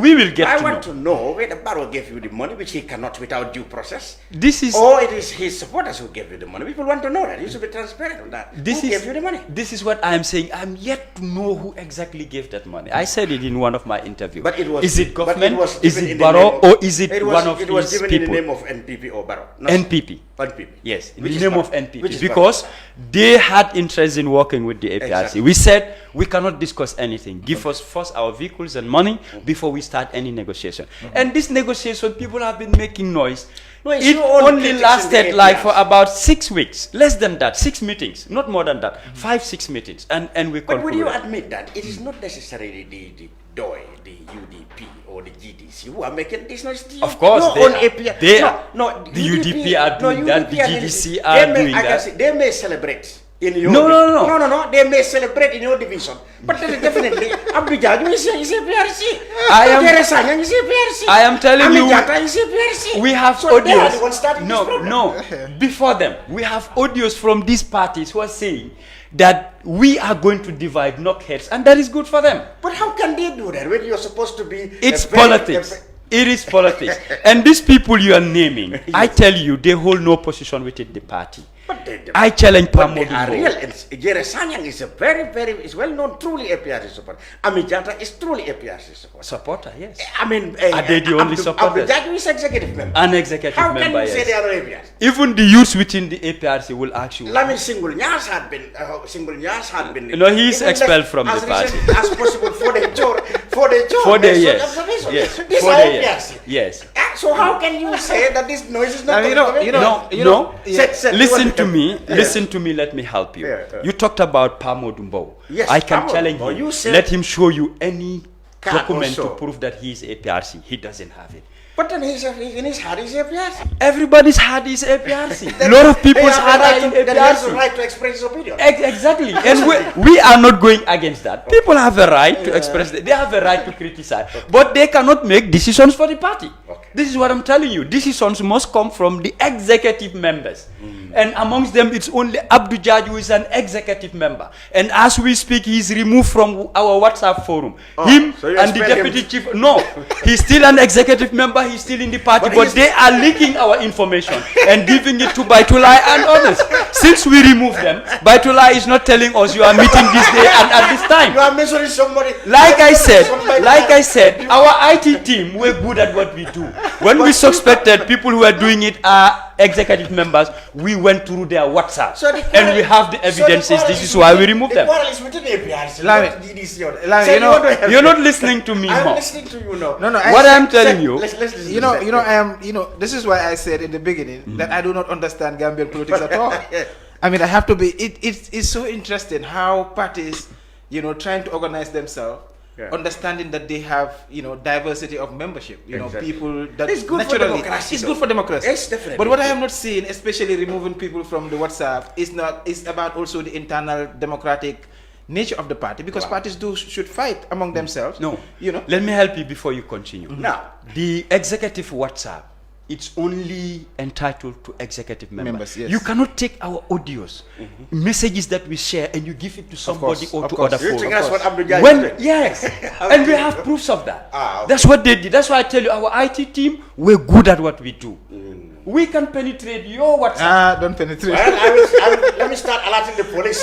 we will get I to know. want to know whether Barrow gave you the money, which he cannot without due process, This is or it is his supporters who gave you the money. People want to know that. You should be transparent on that. Who gave you the money? This is what I am saying. I'm yet to know who exactly gave that money. I said it in one of my interviews. But it was. Is it but government? was Is given it in the Barrow? name Or is it was, one of It was his given people? in the name of NPP or Barrow. No, NPP. NPP. Yes, in Which the is name Barrow. of NPP. Which is Because they had interest in working with the APRC. Exactly. We said we cannot discuss anything. Give us first our vehicles and money before we start any negotiation. And this negotiation, people have been making noise. No, it's It your own only critics in lasted the like APRC. for about 6 weeks. Less than that. 6 meetings. Not more than that. 5-6 meetings. And we But would you concluded. admit that it is not necessarily the DOI, the UDP, or the GDC who are making this noise? Of course, no, they on are. APR. They no, are. no, The UDP are doing that, the and GDC NDP, are they doing I can that. say, they may celebrate in your No. They may celebrate in your division, but then definitely Abidjan is APRC. I am- Teresanya is APRC. I am telling you, Amijata is APRC. We have so they are the audios. ones starting this problem. No. Before them, we have audios from these parties who are saying that we are going to divide, knock heads, and that is good for them. But how can they do that when you're supposed to be? It's politics. It is politics. And these people you are naming, I tell you, they hold no position within the party. But I challenge but they are Pamodumbo. real. Jeresanyang is a very, is well known, truly APRC support. Amijata is truly APRC support. Supporter, yes. I mean, Are they the only supporters? Abidjan is executive member. An executive How member, can you say yes. they are APRC? Even the youths within the APRC will ask you. Lamin Single Nyas had been. No, he is even expelled left from the as party. recent as possible for the job. For the based on yes. observation. Yes. These For are the APRC. yes. Yes. So how can you say that this noise is not? No. Listen to me. Yeah. Listen to me. Let me help you. Yeah. You talked about Pamodumbo. Yes, I can Pamodumbo. challenge him. You said- Let him show you any Card document to also. prove that he is APRC. He doesn't have it. But then in his heart is APRC. Everybody's heart is APRC. A lot of people's heart are in Then he has the APRC. right to express his opinion. Exactly. And we are not going against that. People have a right to express, they have a right to criticize, but they cannot make decisions for the party. Okay. This is what I'm telling you. Decisions must come from the executive members. And amongst them, it's only Dodou Jah who is an executive member. And as we speak, he is removed from our WhatsApp forum. Him so you and the expel him. deputy chief. No, he's still an executive member. He's still in the party, But but he's- they are leaking our information and giving it to Baitulai and others. Since we remove them, Baitulai is not telling us you are meeting this day and at this time. You are mentioning somebody. Like I said, our IT team, we're good at what we do. When we suspected people who are doing it are executive members, we went through their WhatsApp. So the And we have the evidences. This is why we removed them. The quarrel is within APRC. Lami, not DDC. Lami, So you know, want to help You're me. not listening to me I'm more. listening to you now. No, What I'm telling you, Let's listen You to that. know, I am. This is why I said in the beginning that I do not understand Gambian politics at all. I mean, I have to be. It's so interesting how parties, trying to organize themselves, Yeah. understanding that they have, diversity of membership. Exactly. People that It's good for naturally democracy, it's though. good for democracy. Yes, definitely. But what I am not seeing, especially removing people from the WhatsApp, is about also the internal democratic nature of the party, because parties should fight among themselves. No. You know. Let me help you before you continue. Now, The executive WhatsApp, it's only entitled to executive members. Members, yes. You cannot take our audios, messages that we share, and you give it to somebody or to other you folks. think that's what Dodou Jah is When doing? yes, and we have proofs of that. Okay. That's what they did. That's why I tell you, our IT team, we're good at what we do. We can penetrate your WhatsApp. Don't penetrate. well, let me start alerting the police.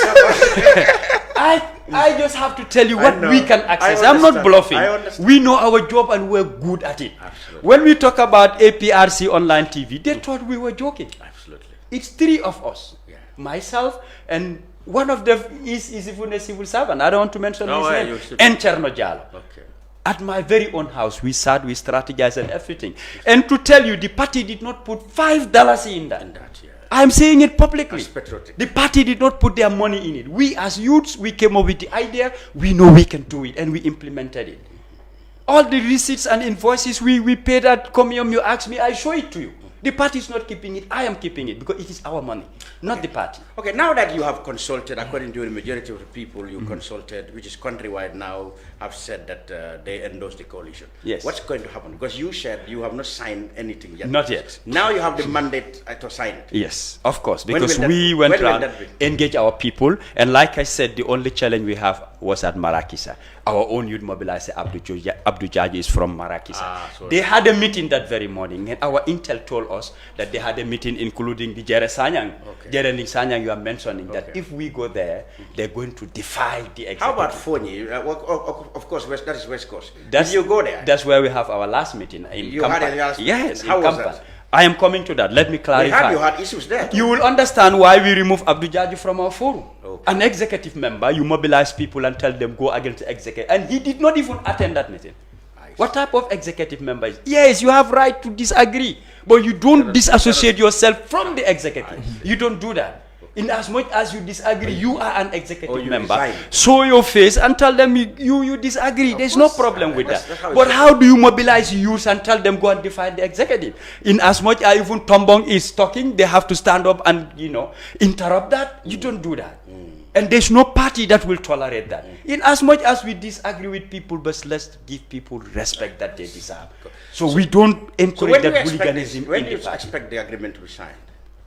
I just have to tell you I what know. we can access. I I'm not understand. bluffing. I understand. We know our job and we're good at it. Absolutely. When we talk about APRC online TV, they thought we were joking. Absolutely. It's 3 of us. Yeah. Myself, and one of them is even a civil servant. I don't want to mention No, his you name. should. And Chernojalo. Okay. At my very own house, we sat, we strategized and everything. And to tell you, the party did not put $5 in that. Yeah. I'm saying it publicly. That's patriotic. The party did not put their money in it. We as youths, we came up with the idea. We know we can do it, and we implemented it. All the receipts and invoices we paid at Comium, you asked me, I show it to you. The party is not keeping it. I am keeping it because it is our money, not the party. Okay, now that you have consulted, according to the majority of the people you consulted, which is countrywide now, have said that they endorse the coalition. Yes. What's going to happen? Because you said you have not signed anything yet. Not yet. Now you have the mandate to sign it. Yes, of course, When because will that we be? went When will around, that be? engage our people, and like I said, the only challenge we have was at Marrakech. Our own youth mobilizer, Dodou Jah is from Marrakech. They had a meeting that very morning, and our intel told us that they had a meeting including the Jere Sanyang. Jere Sanyang, you are mentioning that if we go there, they're going to defy the executive. How about Fonyi? Of course, that is West Coast. Did you go there? That's where we have our last meeting in You had Kampan. a last Yes, meeting. How in was Kampan. that? I am coming to that. Let me clarify. You had issues there. You will understand why we remove Dodou Jah from our forum. An executive member, you mobilize people and tell them go against the executive, and he did not even attend that meeting. What type of executive member is? Yes, you have right to disagree, but you don't disassociate yourself from the executive. You don't do that. In as much as you disagree, you are an executive member. Show your face and tell them you disagree. There's no problem with that. But how do you mobilize youth and tell them go and defy the executive? In as much as even Tombong is talking, they have to stand up and interrupt that. You don't do that. And there's no party that will tolerate that. In as much as we disagree with people, but let's give people respect that they deserve. So we don't encourage that hooliganism. When do you expect the agreement to be signed?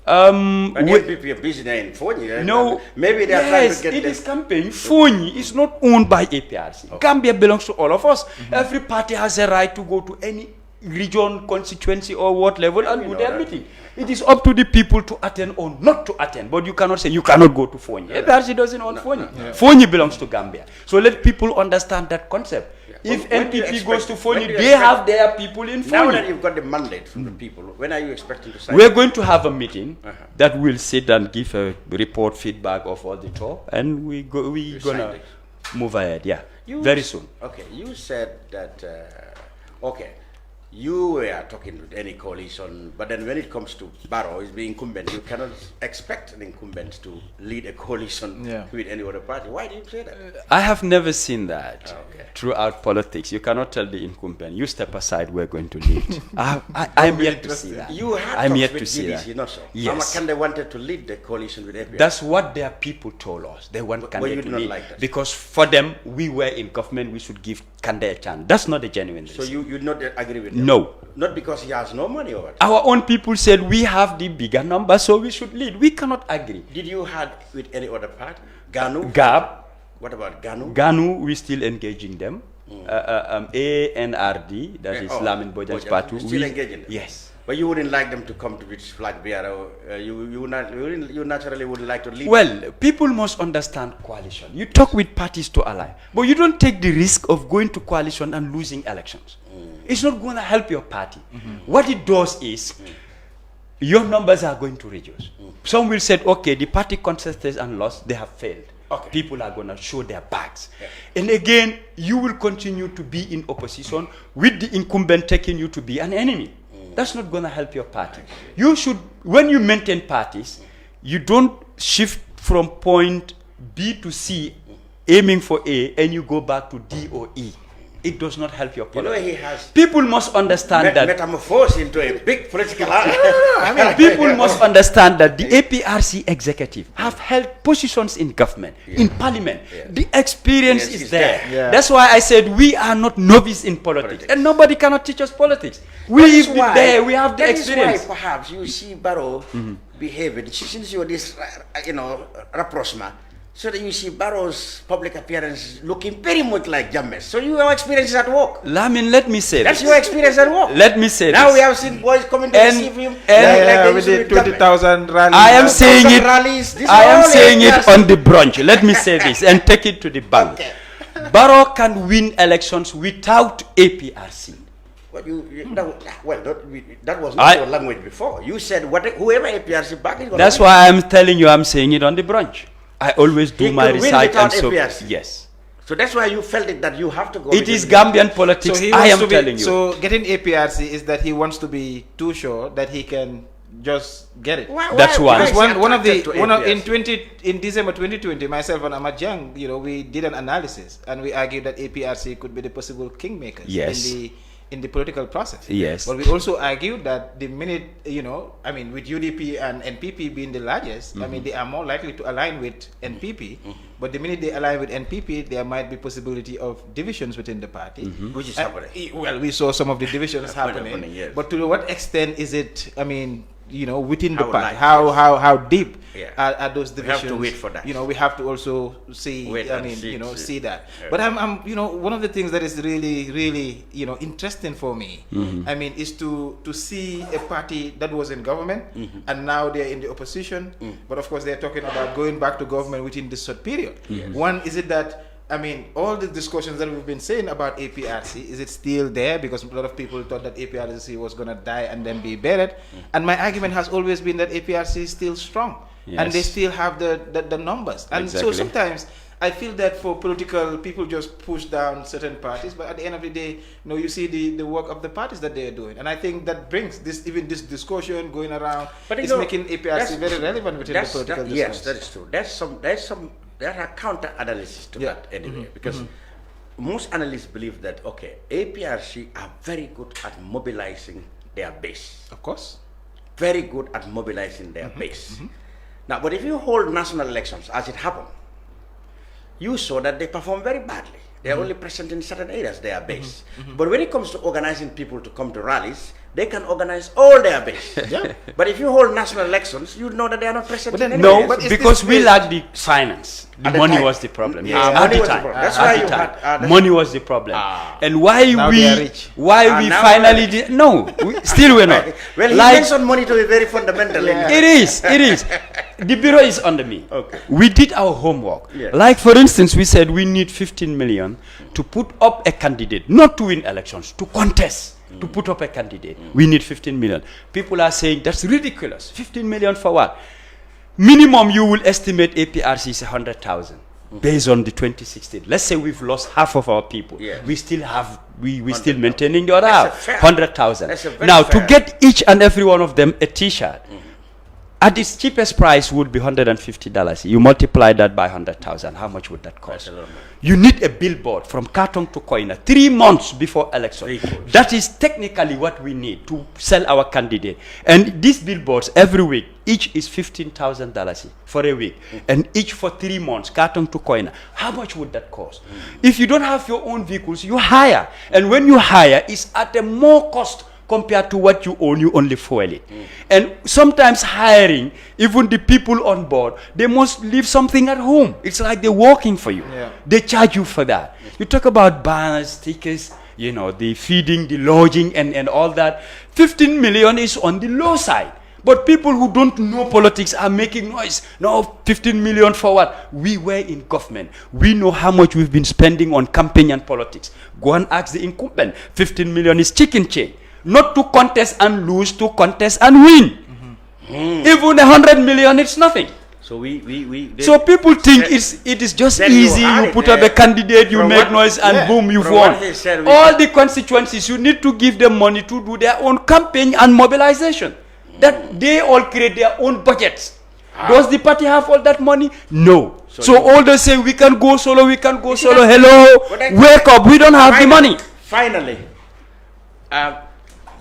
But NPP are busy there in Fonyi. No, maybe they are trying to get it is campaign. Fonyi is not owned by APRC. Gambia belongs to all of us. Every party has a right to go to any region, constituency, or what level and do their meeting. It is up to the people to attend or not to attend. But you cannot say you cannot go to Fonyi. APRC doesn't own Fonyi. Fonyi belongs to Gambia. So let people understand that concept. If NPP goes to Fonyi, they have their people in Fonyi. Now that you've got the mandate from the people, when are you expecting to sign? We're going to have a meeting that will sit and give a report feedback of all the talk, and we're gonna move ahead. Yeah, very soon. Okay, you said that. You were talking with any coalition, but then when it comes to Barrow, is being incumbent, you cannot expect an incumbent to lead a coalition with any other party. Why do you say that? I have never seen that throughout politics. You cannot tell the incumbent, you step aside, we're going to lead. I'm yet to see that. You had I'm talks yet with to see GDC, that. not so? Yes. Kande wanted to lead the coalition with APRC. That's what their people told us. They want Kande you to do not lead. like that? Because for them, we were in government, we should give Kande a chance. That's not a genuine reason. So you do not agree with them? No. Not because he has no money or what? Our own people said we have the bigger number, so we should lead. We cannot agree. Did you had with any other party? Ganu? Gab. What about Ganu? Ganu, we still engaging them. ANRD, that is Lamin Bojang's party. Still engaging them? Yes. But you wouldn't like them to come to which flag bearer? You naturally wouldn't like to lead? Well, people must understand coalition. You talk with parties to ally, but you don't take the risk of going to coalition and losing elections. It's not going to help your party. What it does is, your numbers are going to reduce. Some will say, okay, the party contested and lost, they have failed. People are going to show their backs. And again, you will continue to be in opposition with the incumbent taking you to be an enemy. That's not going to help your party. You should, when you maintain parties, you don't shift from point B to C, aiming for A, and you go back to D or E. It does not help your politics. You know, he has people must understand that metamorphosed into a big political people must understand that the APRC executive have held positions in government, in parliament. The experience is there. That's why I said we are not novice in politics, and nobody cannot teach us politics. We there, we have the experience. That is why perhaps you see Barrow behaving since you're this, rapprochement. So that you see Barrow's public appearance looking very much like Jammeh. So your experience is at work. Lamin, let me say That's your experience at work. Let me say now this. we have seen boys coming to receive him. We did 20,000 rallies. I am saying it. Rallies. I am saying it on the brunch. Let me say this and take it to the bank. Barrow can win elections without APRC. Well, that was not your language before. You said whoever APRC back is going to That's why I'm telling you, I'm saying it on the brunch. I always do my research and so yes. So that's why you felt it that you have to go. It is Gambian politics. So I am telling you. So getting APRC is that he wants to be too sure that he can just get it. That's why. Because in December 2020, myself and Ahmad Jang, we did an analysis and we argued that APRC could be the possible kingmakers in the political process. Yes. But we also argue that the minute, I mean, with UDP and NPP being the largest, I mean, they are more likely to align with NPP. But the minute they align with NPP, there might be possibility of divisions within the party. Which is happening. Well, we saw some of the divisions happening. Yes. But to what extent is it, I mean, within the How party, light, how deep Yeah. are those We divisions? have to wait for that. We have to also see, Wait I and mean, see. see that. Yeah. But I'm, one of the things that is really, really, interesting for me, I mean, is to see a party that was in government and now they're in the opposition. But of course, they're talking about going back to government within this short period. One, is it that, I mean, all the discussions that we've been saying about APRC, is it still there? Because a lot of people thought that APRC was going to die and then be buried. And my argument has always been that APRC is still strong. And they still have the numbers. And so sometimes I feel that for political people just push down certain parties, but at the end of the day, you see the work of the parties that they are doing. And I think that brings this discussion going around, But is making APRC very relevant within the political discourse. Yes, that is true. There are counter analysis to that anyway, because most analysts believe that, okay, APRC are very good at mobilizing their base. Of course. Very good at mobilizing their base. Now, but if you hold national elections, as it happened, you saw that they perform very badly. They are only present in certain areas, their base. But when it comes to organizing people to come to rallies, they can organize all their base. But if you hold national elections, you know that they are not present in any No, areas. because we lack the finance. The At the money time. was the problem. Yeah, Yes, at money the was the time. problem. That's At why the you time. had- that's- money was the problem. And Now why they are we rich. Now finally they are did, no, still we're not. Well, he Like, mentioned money to be very fundamental. it is. The bureau is under me. Okay. We did our homework. Yes. Like, for instance, we said we need 15 million to put up a candidate, not to win elections, to contest, to put up a candidate. We need 15 million. People are saying that's ridiculous. 15 million for what? Minimum you will estimate APRC is 100,000 based on the 2016. Let's say we've lost half of our people. Yeah. We still have, we still maintaining the other half, fair- 100,000. that's a very Now, fair- to get each and every one of them a t-shirt, at its cheapest price would be $150. You multiply that by 100,000. How much would that cost? That's a lot of money. You need a billboard from Kartong to Koina 3 months before election. Vehicles. That is technically what we need to sell our candidate. And these billboards every week, each is $15,000 for a week, and each for 3 months, Kartong to Koina. How much would that cost? If you don't have your own vehicles, you hire, and when you hire, it's at a more cost compared to what you own. You only fuel it. And sometimes hiring, even the people on board, they must leave something at home. It's like they're working for you. They charge you for that. You talk about banners, stickers, the feeding, the lodging, and all that. 15 million is on the low side. But people who don't know politics are making noise. No, 15 million for what? We were in government. We know how much we've been spending on campaign and politics. Go and ask the incumbent. 15 million is chicken change. Not to contest and lose, to contest and win. Even 100 million, it's nothing. So So people think it is just then you easy. had You it, put up a candidate, you from make what- noise, and boom, you've from won. what he said, we All can- the constituencies, you need to give them money to do their own campaign and mobilization. That they all create their own budgets. Does the party have all that money? No. So all they say, we can go solo, we can go solo. Hello, wake up. We don't have the money. Finally,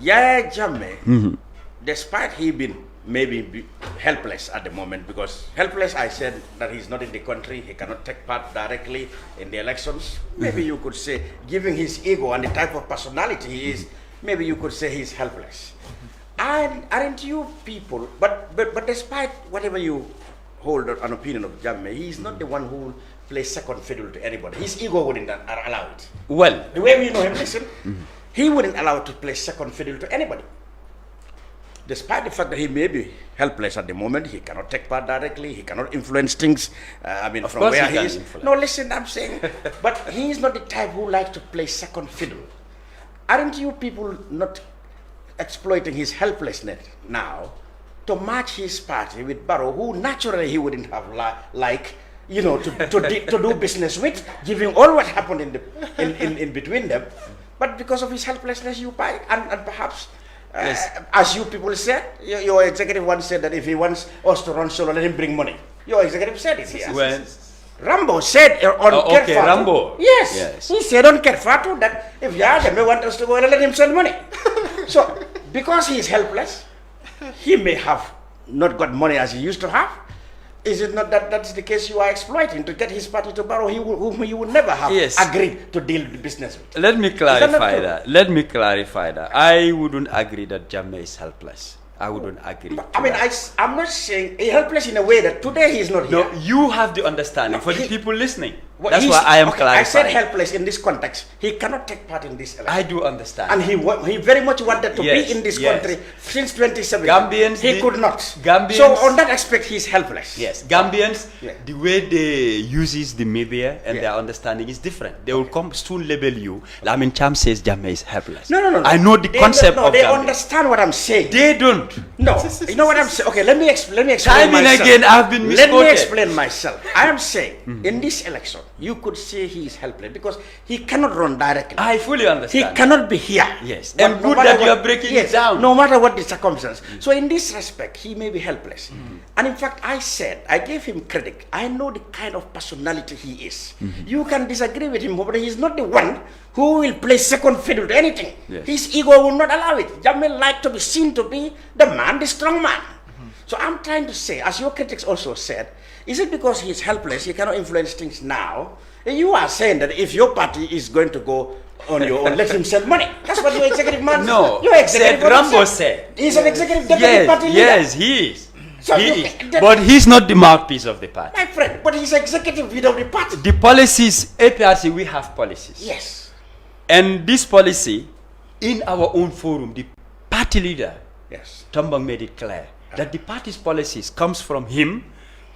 Yahya Jammeh, despite he being maybe helpless at the moment, because helpless, I said that he's not in the country, he cannot take part directly in the elections. Maybe you could say, given his ego and the type of personality he is, maybe you could say he's helpless. And aren't you people, but despite whatever you hold an opinion of Jammeh, he's not the one who plays second fiddle to anybody. His ego wouldn't allow it. Well, The way we know him, listen, he wouldn't allow to play second fiddle to anybody. Despite the fact that he may be helpless at the moment, he cannot take part directly, he cannot influence things, from course where he he can is. influence. No, listen, I'm saying, but he is not the type who likes to play second fiddle. Aren't you people not exploiting his helplessness now to match his party with Barrow, who naturally he wouldn't have to do business with, given all what happened in between them, but because of his helplessness, you buy, and perhaps, as you people said, your executive once said that if he wants us to run solo, let him bring money. Your executive said it here. Well, Rambo said on Kerr okay, Fatou, Rambo. Yes. He said on Kerr Fatou that if Jammeh wants us to go and let him send money. So, because he is helpless, he may have not got money as he used to have. Is it not that that's the case you are exploiting to get his party to borrow whom he would never have agreed to deal business with? Let me clarify that. Let me clarify that. I wouldn't agree that Jammeh is helpless. I wouldn't agree. I mean, I'm not saying helpless in a way that today he is not here. No, you have the understanding for the people listening. That's why I am clarifying. I said helpless in this context. He cannot take part in this election. I do understand. And he very much wanted to be in this country since 2017. Gambians, he could not. Gambians, so on that aspect, he's helpless. Yes, Gambians, the way they uses the media and their understanding is different. They will come soon label you. Lamin Cham says Jammeh is helpless. No. I know the concept of they Gambia. understand what I'm saying. They don't. No, you know what I'm saying? Okay, let me explain Time and myself. again, I've been misquoted. Let me explain myself. I am saying, in this election, you could say he is helpless because he cannot run directly. I fully understand. He cannot be here. Yes. And good that you are breaking it down. No matter what the circumstance. So in this respect, he may be helpless. And in fact, I gave him credit. I know the kind of personality he is. You can disagree with him, but he's not the one who will play second fiddle to anything. Yes. His ego will not allow it. Jammeh like to be seen to be the man, the strong man. So I'm trying to say, as your critics also said, is it because he's helpless, he cannot influence things now? You are saying that if your party is going to go on your own, let him send money. That's what your executive man No, your executive Rambo said. He's an executive deputy party leader. Yes, he is. So He is. But he's not the mouthpiece of the party. My friend, but he's executive leader of the party. The policies, APRC, we have policies. Yes. And this policy, in our own forum, the party leader, Tombong made it clear that the party's policies comes from him,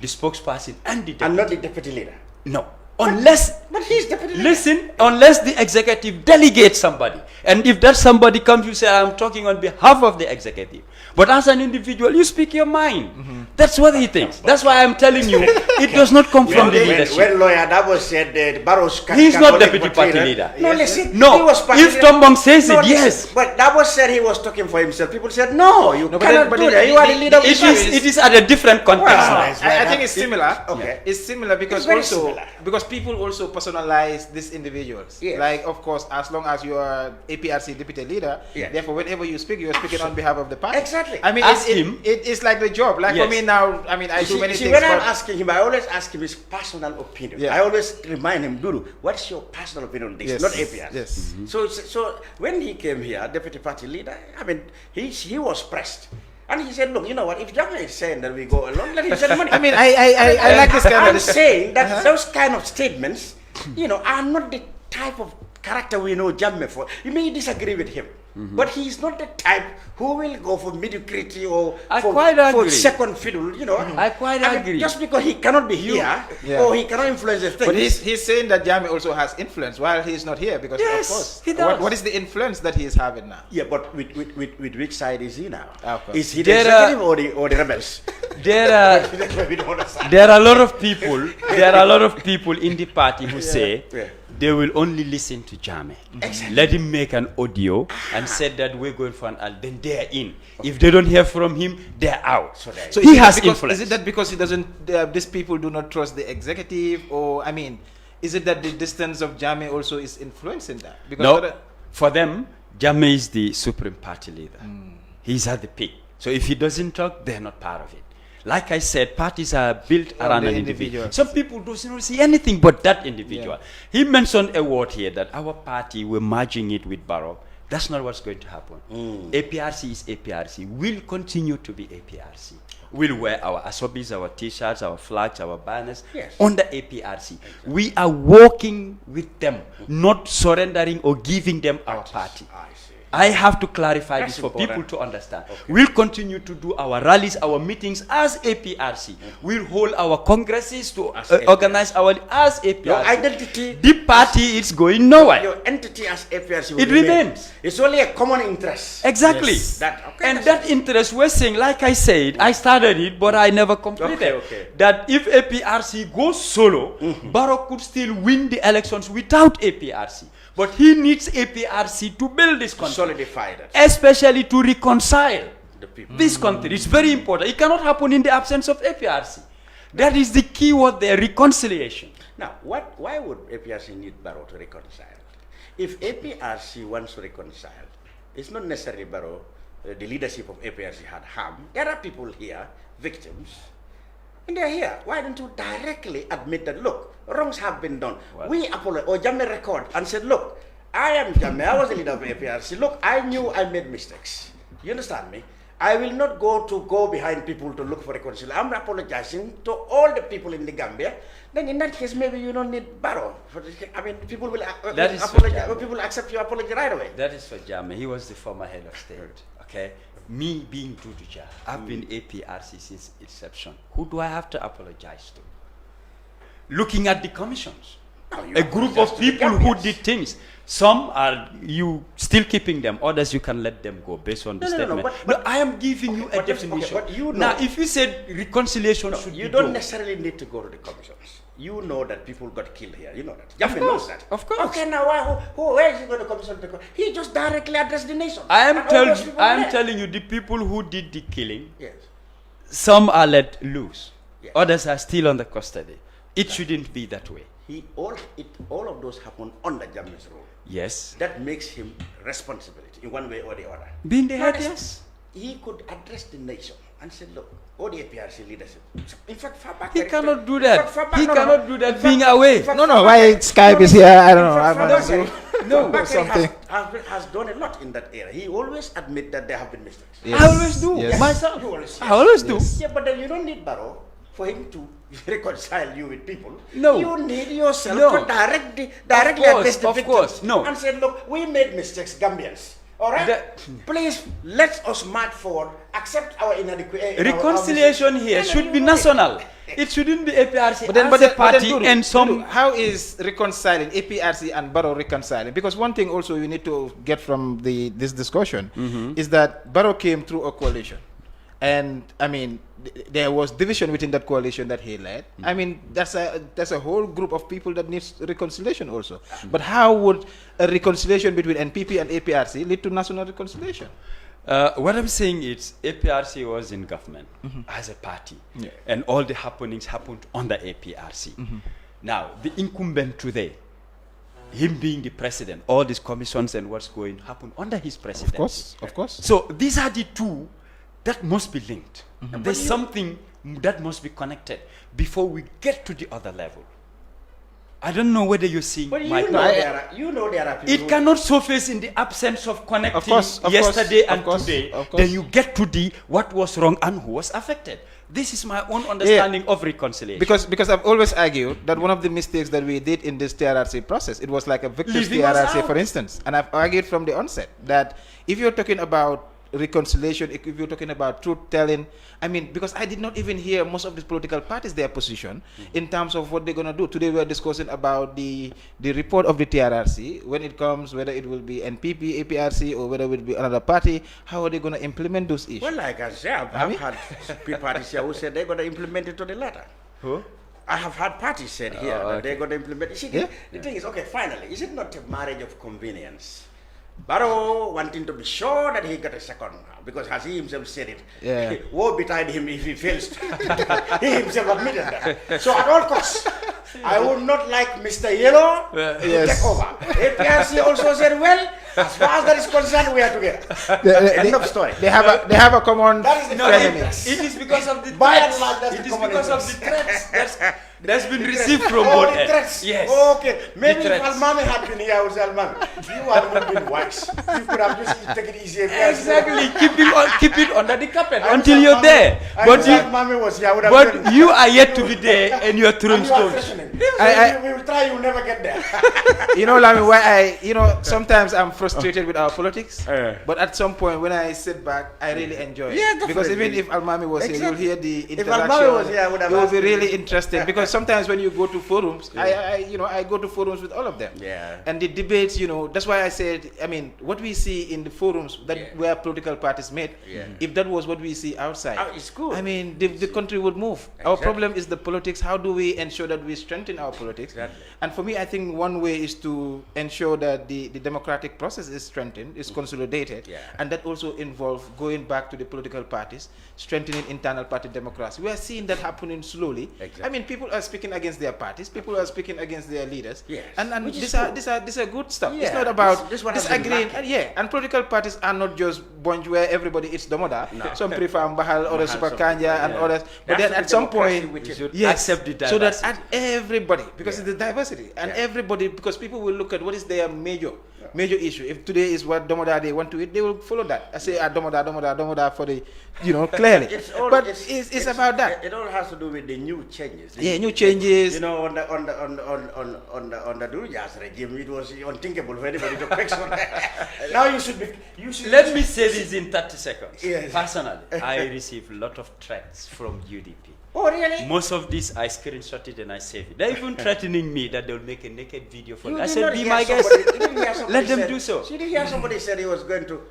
the spokesperson, and the deputy. And not the deputy leader. No. Unless, but he's deputy leader. Listen, unless the executive delegates somebody. And if that somebody comes, you say, I'm talking on behalf of the executive. But as an individual, you speak your mind. That's what he thinks. That's why I'm telling you, it does not come from the leadership. When lawyer Dabo said the Barrows He's not deputy party leader. No, listen. No, he was party if leader. Tombong says No, it, yes. But Dabo said he was talking for himself. People said, no, you cannot do that. You are the leader of the It is at a different context now. I think it's similar. Okay. It's similar because because people also personalize these individuals. Yes. Like, of course, as long as you are APRC deputy leader, therefore, whenever you speak, you are speaking on behalf of the party. Exactly. I mean, it's like the job. Like for me now, I mean, I do many things. When I'm asking him, I always ask him his personal opinion. I always remind him, Dodou, what's your personal opinion on this? Not APRC. Yes. So when he came here, deputy party leader, I mean, he was pressed. And he said, look, you know what, if Jammeh is saying that we go along, let him send money. I mean, I like this kind I'm of... saying that those kind of statements, are not the type of character we know Jammeh for. You may disagree with him, but he's not the type who will go for mediocrity or for second fiddle, I quite agree. Just because he cannot be here or he cannot influence the things. But he's saying that Jammeh also has influence while he's not here because, of course, he does. What is the influence that he is having now? Yeah, but with which side is he now? Is he the executive or the rebels? There are a lot of people. There are a lot of people in the party who say they will only listen to Jammeh. Let him make an audio and said that we're going for an ad, then they're in. If they don't hear from him, they're out. So he has influence. Is it that because he doesn't? These people do not trust the executive, or I mean, is it that the distance of Jammeh also is influencing that? Because no, for them, Jammeh is the supreme party leader. He's at the peak. So if he doesn't talk, they're not part of it. Like I said, parties are built around an individual. Some people don't see anything but that individual. He mentioned a word here that our party, we're merging it with Barrow. That's not what's going to happen. APRC is APRC. We'll continue to be APRC. We'll wear our asobis, our t-shirts, our flags, our banners under APRC. We are working with them, not surrendering or giving them our party. I have to clarify this for people to understand. We'll continue to do our rallies, our meetings as APRC. We'll hold our congresses to organize as APRC. Your identity... The party is going nowhere. Your entity as APRC it remains. It's only a common interest. Exactly. Yes. That interest, we're saying, like I said, I started it, but I never completed. That if APRC goes solo, Barrow could still win the elections without APRC. But he needs APRC to build this country. Solidify that. Especially to reconcile this country. It's very important. It cannot happen in the absence of APRC. That is the key word there, reconciliation. Now, why would APRC need Barrow to reconcile? If APRC wants to reconcile, it's not necessarily Barrow, the leadership of APRC had harm. There are people here, victims, and they're here. Why don't you directly admit that, look, wrongs have been done. Well, We apologize, or Jammeh record and said, look, I am Jammeh, I was the leader of APRC. Look, I knew I made mistakes. You understand me? I will not go behind people to look for reconciliation. I'm apologizing to all the people in the Gambia. Then in that case, maybe you don't need Barrow. I mean, people will apologize. People accept your apology right away. That is for Jammeh. He was the former head of state. Okay. Me being Dodou Jah, I've been APRC since inception. Who do I have to apologize to? Looking at the commissions, a group of people who did things. Some are you still keeping them, others you can let them go based on the statement. No, I am giving you a definition. But you know, now, if you said reconciliation should you be don't done, necessarily need to go to the commissions. You know that people got killed here. You know that. Jammeh knows that. Of course. Okay, now where is he going to commission? He just directly addressed the nation. I am telling you, the people who did the killing, Yes. some are let loose, Yes. others are still under custody. It shouldn't be that way. All of those happen under Jammeh's rule. Yes. That makes him responsibility in one way or the other. Being the head, Not- yes. He could address the nation and say, look, all the APRC leadership. In fact, far back He there- cannot do that. in fact, He no, cannot do that In being fact- away. in fact, No, far why back- Skype is here, I don't know. In fact, I'm not Fakari- No, Fakari something. has done a lot in that area. He always admit that there have been mistakes. Yes. I always do. Yes. Myself. You always, I always do. Yeah, but then you don't need Barrow for him to reconcile you with people. No. You need yourself No. to directly course, address the of victims. course, no. And say, look, we made mistakes, Gambians. All right? Please, let us march forward, accept our inadequate... Reconciliation here should be national. It shouldn't be APRC But then, as a party Dodou, and some... Dodou, how is reconciling APRC and Barrow reconciling? Because one thing also we need to get from this discussion is that Barrow came through a coalition, and I mean there was division within that coalition that he led. I mean that's a whole group of people that needs reconciliation also. But how would a reconciliation between NPP and APRC lead to national reconciliation? What I'm saying is APRC was in government as a party, and all the happenings happened under APRC. Now, the incumbent today, him being the president, all these commissions and what's going happened under his presidency. Of course. So these are the two that must be linked. There's something that must be connected before we get to the other level. I don't know whether you're seeing But my you point. know there are people... It cannot surface in the absence of connecting course, of yesterday course, and of course, today. of course. Then you get to the what was wrong and who was affected. This is my own understanding of reconciliation. Because I've always argued that one of the mistakes that we did in this TRRC process, it was like a victim's Leaving us TRRC, out. for instance. And I've argued from the onset that if you're talking about reconciliation, if you're talking about truth telling, I mean, because I did not even hear most of these political parties their position in terms of what they're going to do. Today we are discussing about the report of the TRRC, when it comes, whether it will be NPP, APRC, or whether it will be another party, how are they going to implement those issues? Well, like I said, I've had parties here who said they're going to implement it to the letter. Who? I have had parties said here that they're going to implement it. See, Yeah. the thing is, okay, finally, is it not a marriage of convenience? Barrow wanting to be sure that he got a second, because as he himself said it, woe betide him if he fails. He himself admitted that. So at all costs, I would not like Mr. Yellow to take over. APRC also said, well, as far as that is concerned, we are together. End of story. They have a common That is the enemy. It is because of the By and threats. large, that's It the is common because of the interest. threats that's been received from Oh, both the ends. threats. Yes. Okay. Maybe The if threats. Almami had been here, I would say, Almami, you have not been wise. You could have just taken it easy. Exactly. Keep it under the carpet I until wish you're Almami- there. I But wish you, Almami was here. I would have but done- you are yet to be there, and you are throwing And you are stones. threatening. I- We will try, you will never get there. You know, Lami, why sometimes I'm frustrated with our politics, but at some point when I sit back, I really enjoy it. Yeah, because even definitely. if Almami was here, you'll Exactly. hear the If interaction. Almami was here, I would have it will asked be him. really interesting, because sometimes when you go to forums, I go to forums with all of them. Yeah. And the debates, that's why I said, I mean, what we see in the forums where political parties meet, if that was what we see outside, It's good. I mean, the country would move. Our problem is the politics. How do we ensure that we strengthen our politics? Exactly. And for me, I think one way is to ensure that the democratic process is strengthened, is consolidated, and that also involves going back to the political parties, strengthening internal party democracy. We are seeing that happening slowly. Exactly. I mean, people are speaking against their parties. People are speaking against their leaders. Yes. And Which is these are good stuff. Yeah, It's not about this what has been disagreeing. lacking. And political parties are not just bunch where everybody eats domoda. No. Some prefer Mbahal, others super kanja, and others. But There has then to at be some democracy point, with it. should yes, accept the so that diversity. at everybody, because Yeah. it's the diversity, and Yeah. everybody, because people will look at what is their major issue. If today is what domoda they want to eat, they will follow that. I say domoda for the, clearly. But it's about that. It all has to do with the new changes. New changes. You know, on the Dodou Jah's regime, it was unthinkable for anybody to pick someone. Now you should be. Let me say this in 30 seconds. Yes. Personally, I receive a lot of threats from UDP. Oh, really? Most of this I screenshot it and I save it. They're even threatening me that they'll make a naked video for me. I said, be my guest. Let them do so. You didn't hear somebody said he was going to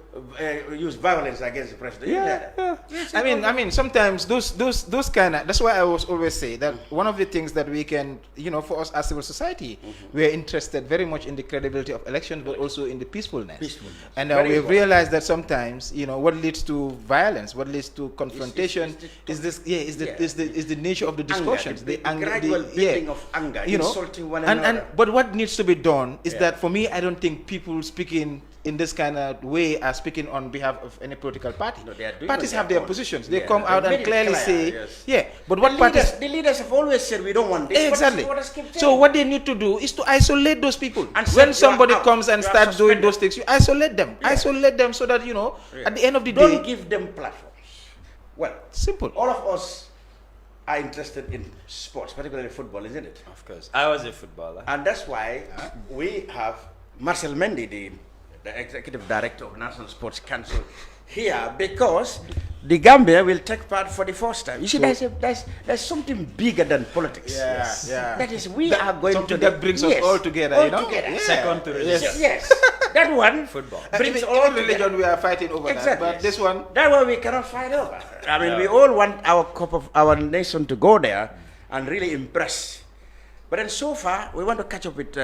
use violence against the president. You heard that? Yes, I mean, sometimes those kind of. That's why I always say that one of the things that we can, for us as civil society, we are interested very much in the credibility of elections, but also in the peacefulness. And we've realized that sometimes, what leads to violence, what leads to confrontation, is the nature of the discussions, the gradual building of anger, insulting one another. But what needs to be done is that, for me, I don't think people speaking in this kind of way are speaking on behalf of any political party. No, they are doing parties have their positions. They Yeah, come they out made and it clearly clear, say, yes. but what parties... The leaders have always said we don't want this. Exactly. But what keep So saying. what they need to do is to isolate those people. And say, when "You are somebody out. comes and You are starts doing suspended." those things, you isolate them. Yeah. Isolate them so that, at the end of the Don't day... give them platforms. Well, Simple. all of us are interested in sports, particularly football, isn't it? Of course. I was a footballer. And that's why we have Marcel Mendy, the Executive Director of National Sports Council, here, because the Gambia will take part for the first time. You see, there's something bigger than politics. Yeah. That is, we are going something to... that brings us all together, together. Yeah. Second to religion. Yes. That one Football. brings In all religion together. we are fighting over that, Exactly. but this one... That one we cannot fight over. I mean, we all want our nation to go there and really impress. But then so far, we want to catch up with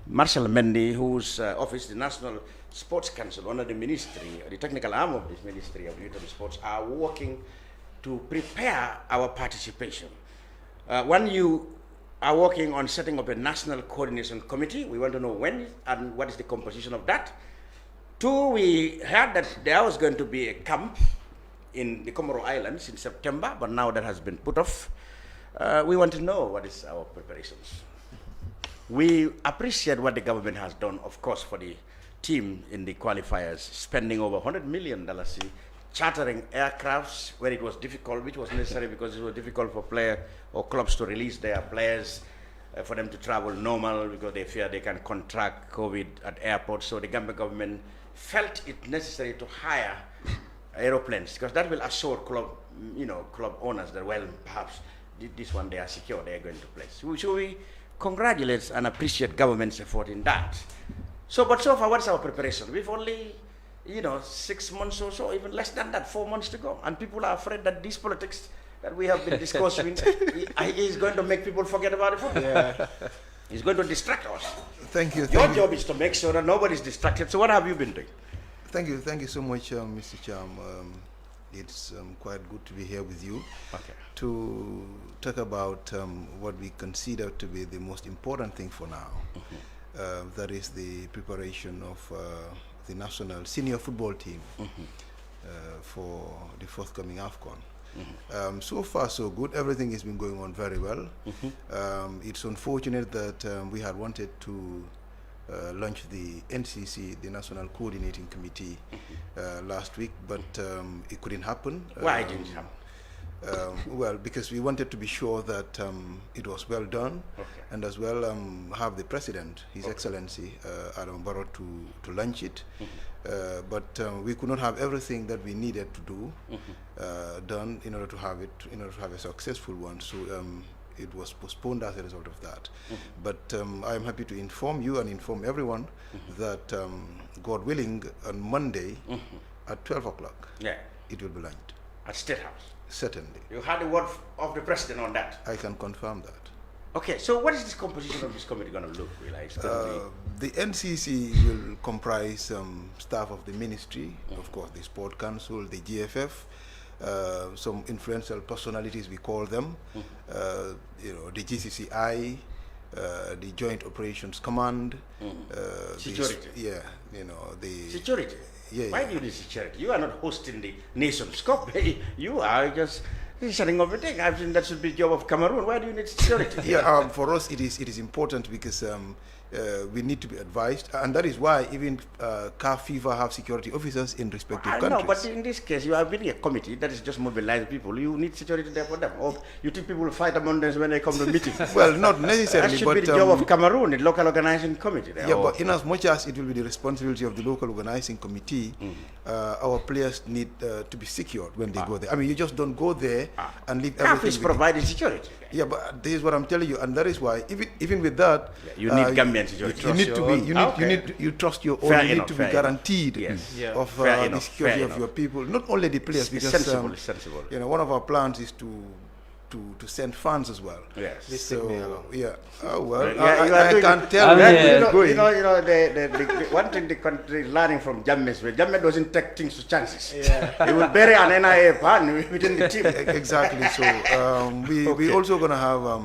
Marcel Mendy, whose office, the National Sports Council, under the ministry, the technical arm of this Ministry of Youth and Sports, are working to prepare our participation. One, you are working on setting up a national coordination committee. We want to know when and what is the composition of that. Two, we heard that there was going to be a camp in the Comoro Islands in September, but now that has been put off. We want to know what is our preparations. We appreciate what the government has done, of course, for the team in the qualifiers, spending over $100 million, chartering aircrafts when it was difficult, which was necessary because it was difficult for players or clubs to release their players, for them to travel normal because they fear they can contract COVID at airports. So the Gambia government felt it necessary to hire aeroplanes because that will assure club owners that, well, perhaps this one they are secure, they are going to place. So we congratulate and appreciate government's effort in that. But so far, what's our preparation? We've only, 6 months or so, even less than that, 4 months to go. And people are afraid that this politics that we have been discussing is going to make people forget about the football. Yeah. It's going to distract us. Thank you. Your job is to make sure that nobody's distracted. So what have you been doing? Thank you so much, Mr. Cham. It's quite good to be here with you to talk about what we consider to be the most important thing for now. That is the preparation of the national senior football team for the forthcoming AFCON. So far, so good. Everything has been going on very well. It's unfortunate that we had wanted to launch the NCC, the National Coordinating Committee, last week, but it couldn't happen. Why didn't it happen? Well, because we wanted to be sure that it was well done, and as well have the President, His Excellency Adam Barrow, to launch it. But we could not have everything that we needed to do done in order to have a successful one. So it was postponed as a result of that. But I am happy to inform you and inform everyone that, God willing, on Monday at 12 o'clock, it will be launched. At State House? Certainly. You had the word of the President on that? I can confirm that. Okay, so what is this composition of this committee going to look like? The NCC will comprise staff of the ministry, of course, the Sport Council, the GFF, some influential personalities, we call them, the GCCI, the Joint Operations Command, security. The security. Yeah. Why do you need security? You are not hosting the nation's cup. You are just setting up a thing. I think that should be the job of Cameroon. Why do you need security? Yeah, for us it is important because we need to be advised, and that is why even CAF FIFA have security officers in respective countries. No, but in this case, you are building a committee that is just mobilizing people. You need security there for them. Or you think people will fight among them when they come to meetings? Well, not necessarily. That should but be the job of Cameroon, the local organizing committee. There. Yeah, but in as much as it will be the responsibility of the local organizing committee, our players need to be secured when they go there. I mean, you just don't go there and leave everything. CAF is providing security. Yeah, but this is what I'm telling you, and that is why even with that, you need Gambian security. You trust your own. Fair you enough, need to be guaranteed of the security of your people, not only the players. Because sensible. One of our plans is to send funds as well. Yes. So yeah. Oh well. I can't tell where you know the one thing the country is learning from Jammeh is Jammeh doesn't take things to chances. Yeah. He will bury an NIA pan within the team. Exactly. So we also gonna have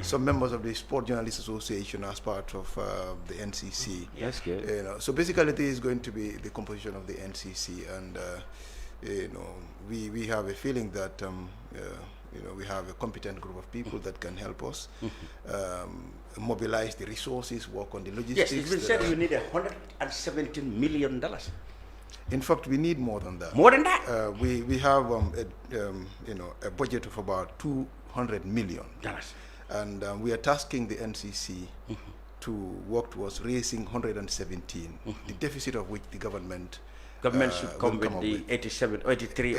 some members of the Sport Journalists Association as part of the NCC. That's good. So basically, this is going to be the composition of the NCC, and we have a feeling that we have a competent group of people that can help us mobilize the resources, work on the logistics. Yes, it's been said you need $117 million. In fact, we need more than that. More than that? We have a budget of about $200 million. And we are tasking the NCC to work towards raising 117, the deficit of which the government should come with the 87, 83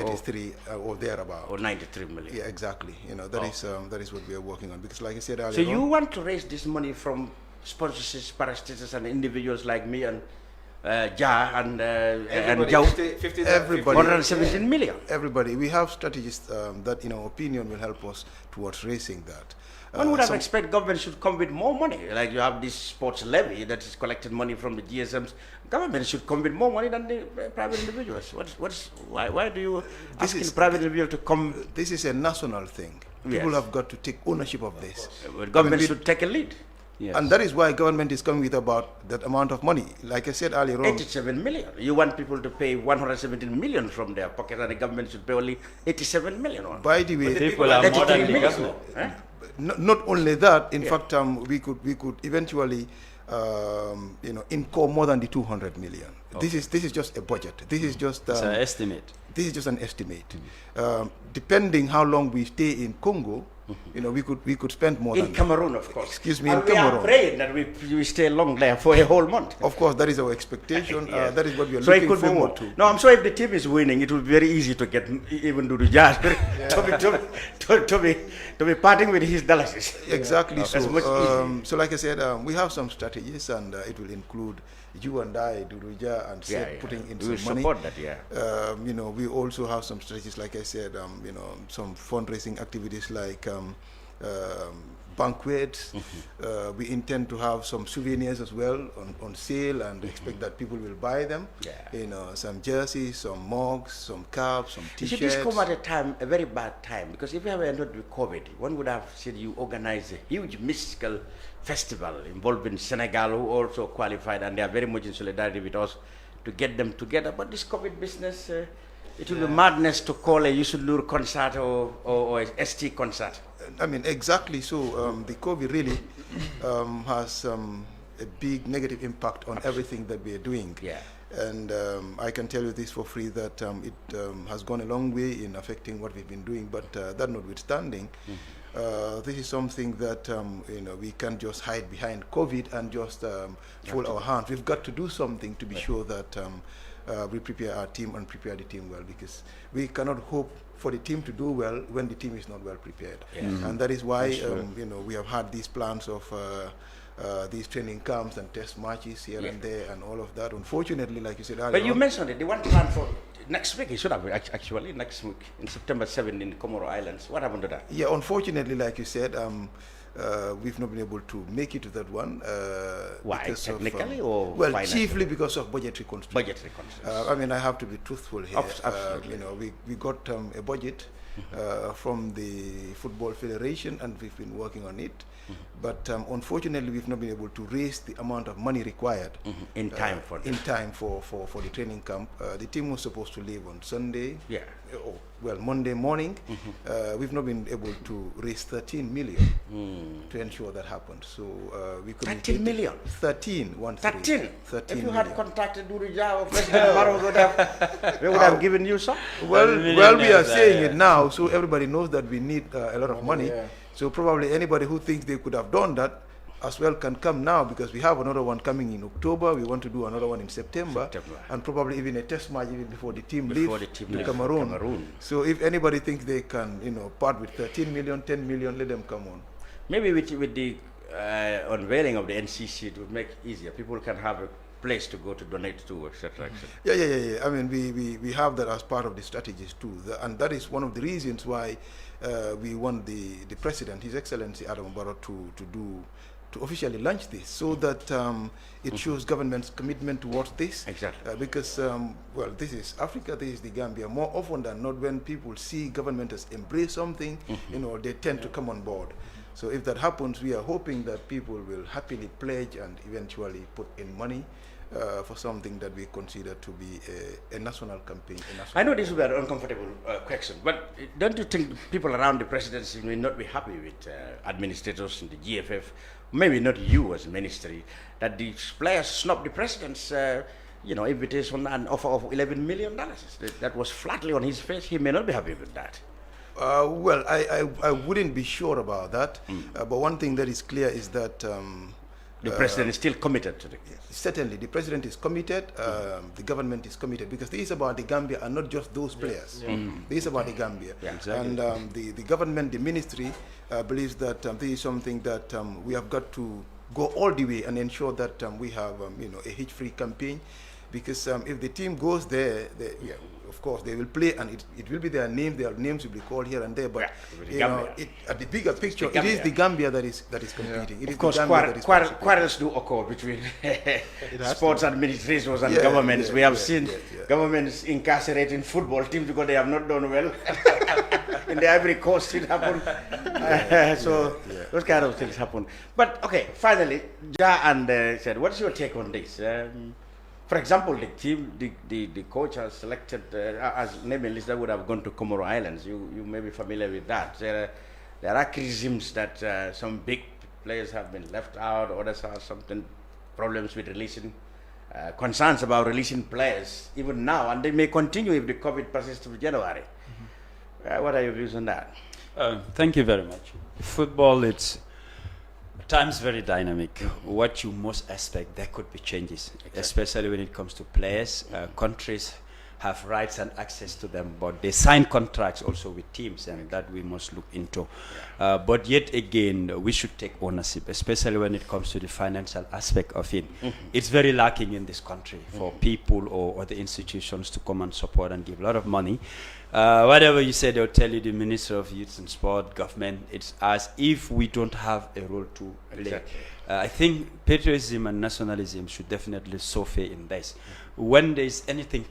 or thereabout. Or 93 million. Yeah, exactly. That is what we are working on. Because like I said earlier so you want to raise this money from sponsorships, parastatals, and individuals like me and Jah and Joe? Everybody. 117 million. Everybody. We have strategies that, in our opinion, will help us towards raising that. One would have expected government should come with more money. Like you have this sports levy that is collecting money from the GSMs. Government should come with more money than the private individuals. Why do you ask the private individual to come? This is a national thing. People have got to take ownership of this. Government should take a lead. Yes. And that is why government is coming with about that amount of money. Like I said earlier on. 87 million. You want people to pay 117 million from their pocket, and the government should pay only 87 million. By the way, people are more than the government. Not only that, in fact, we could eventually, incur more than the 200 million. Okay. This is just a budget. This is just it's an estimate. This is just an estimate. Depending how long we stay in Congo, we could spend more in Cameroon, of course. Excuse me, and in Cameroon. We are praying that we stay long there for a whole month. Of course, that is our expectation. Yes. That is what we are so looking it could forward be more. to. No, I'm sure if the team is winning, it will be very easy to get even Dodou Jah to be parting with his dollars. Exactly. So like I said, we have some strategies, and it will include you and I, Dodou Jah, and Sait putting in some money. Support that, we also have some strategies, like I said, some fundraising activities like banquets. We intend to have some souvenirs as well on sale, and expect that people will buy them. Some jerseys, some mugs, some caps, some t-shirts. This come at a very bad time, because if you have ended with COVID, one would have said you organize a huge mystical festival involving Senegal, who also qualified, and they are very much in solidarity with us to get them together. But this COVID business, it will be madness to call a Yusulur concert or a ST concert. I mean, exactly. So the COVID really has a big negative impact on everything that we are doing. Yeah. And I can tell you this for free, that it has gone a long way in affecting what we've been doing. But that notwithstanding, this is something that we can't just hide behind COVID and just fold our hands. We've got to do something to be sure that we prepare our team and prepare the team well, because we cannot hope for the team to do well when the team is not well prepared. And that is why we have had these plans of these training camps and test matches here and there and all of that. Unfortunately, like you said earlier. But you mentioned it, the one plan for next week, it should have actually next week in September 7 in the Comoro Islands. What happened to that? Yeah, unfortunately, like you said, we've not been able to make it to that one. Why? Because Technically of, or well, financially? chiefly because of budgetary constraints. Budgetary constraints. I mean, I have to be truthful here. Absolutely. You know, we got a budget from the Football Federation, and we've been working on it. But unfortunately, we've not been able to raise the amount of money required in time for this. in time for the training camp. The team was supposed to leave on Sunday. Yeah. Well, Monday morning. We've not been able to raise 13 million to ensure that happened. So we could 13 million? 13. 13 If you had contacted Dodou Jah or President Barrow, we would have given you some. Well, we are saying it now, so everybody knows that we need a lot of money. So probably anybody who thinks they could have done that as well can come now, because we have another one coming in October. We want to do another one in September. And probably even a test match even before the team leaves to Cameroon. So if anybody thinks they can, you know, part with 13 million, 10 million, let them come on. Maybe with the unveiling of the NCC, it would make it easier. People can have a place to go to donate to, etc. Yeah. I mean, we have that as part of the strategies too, and that is one of the reasons why we want the president, His Excellency Adam Barrow, to officially launch this, so that it shows government's commitment towards this. Exactly. Because well, this is Africa, this is the Gambia. More often than not, when people see government has embraced something, you know, they tend to come on board. So if that happens, we are hoping that people will happily pledge and eventually put in money for something that we consider to be a national campaign. I know this will be an uncomfortable question, but don't you think people around the presidency may not be happy with administrators in the GFF, maybe not you as a ministry, that the players snub the president's invitation and offer of $11 million? That was flatly on his face. He may not be happy with that. Well, I wouldn't be sure about that, but one thing that is clear is that the president is still committed to the case. Certainly, the president is committed, the government is committed, because this is about the Gambia and not just those players. This is about the Gambia. And the government, the ministry, believes that this is something that we have got to go all the way and ensure that we have a hitch-free campaign, because if the team goes there, of course they will play, and it will be their names will be called here and there, but at the bigger picture, it is the Gambia that is competing. It is of course, quarrels do occur between sports administrators and governments. We have seen governments incarcerating football teams because they have not done well. In the Ivory Coast, it happened. So those kind of things happen. But okay, finally, Jah and said, what's your take on this? For example, the team, the coach has selected, as naming list, that would have gone to Comoro Islands. You may be familiar with that. There are criticisms that some big players have been left out, others have something problems with releasing, concerns about releasing players even now, and they may continue if the COVID persists to January. What are your views on that? Thank you very much. Football, it's times very dynamic. What you most expect, there could be changes, especially when it comes to players. Countries have rights and access to them, but they sign contracts also with teams, and that we must look into. But yet again, we should take ownership, especially when it comes to the financial aspect of it. It's very lacking in this country for people or other institutions to come and support and give a lot of money. Whatever you say, they'll tell you the Minister of Youth and Sport, government, it's as if we don't have a role to play. I think patriotism and nationalism should definitely suffer in this. When there is anything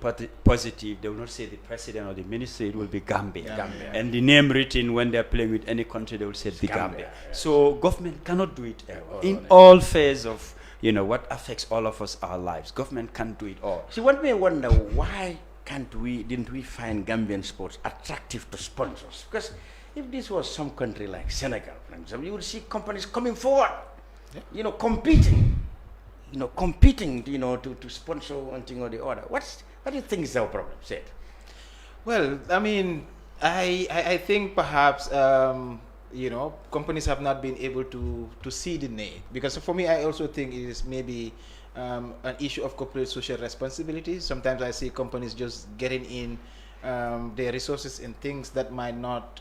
positive, they will not say the president or the ministry, it will be Gambia. And the name written when they're playing with any country, they will say the Gambia. So government cannot do it in all phases of what affects all of us, our lives. Government can't do it all. See, what may wonder, why didn't we find Gambian sports attractive to sponsors? Because if this was some country like Senegal, for example, you would see companies coming forward, competing, to sponsor one thing or the other. What do you think is our problem, Sait? Well, I mean, I think perhaps companies have not been able to see the need, because for me, I also think it is maybe an issue of corporate social responsibility. Sometimes I see companies just getting in their resources in things that might not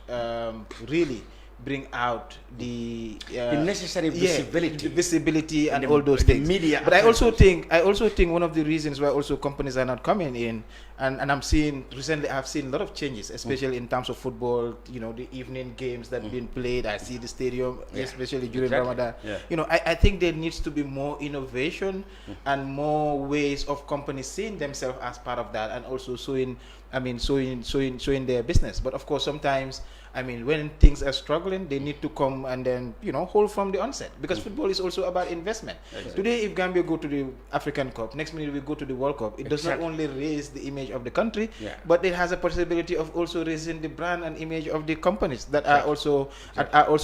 really bring out the necessary visibility, the visibility and the- all those the things. media But I also attention. think one of the reasons why also companies are not coming in, and I'm seeing recently, I've seen a lot of changes, especially in terms of football. You know, the evening games that been played. I see the stadium, especially during Ramadan. Yeah. You know, I think there needs to be more innovation and more ways of companies seeing themselves as part of that, and also showing their business. But of course, sometimes, I mean, when things are struggling, they need to come and then, you know, hold from the onset, because football is also about investment. Today, if Gambia go to the African Cup, next minute we go to the World Cup, it does not only raise the image of the country, but it has a possibility of also raising the brand and image of the companies that are also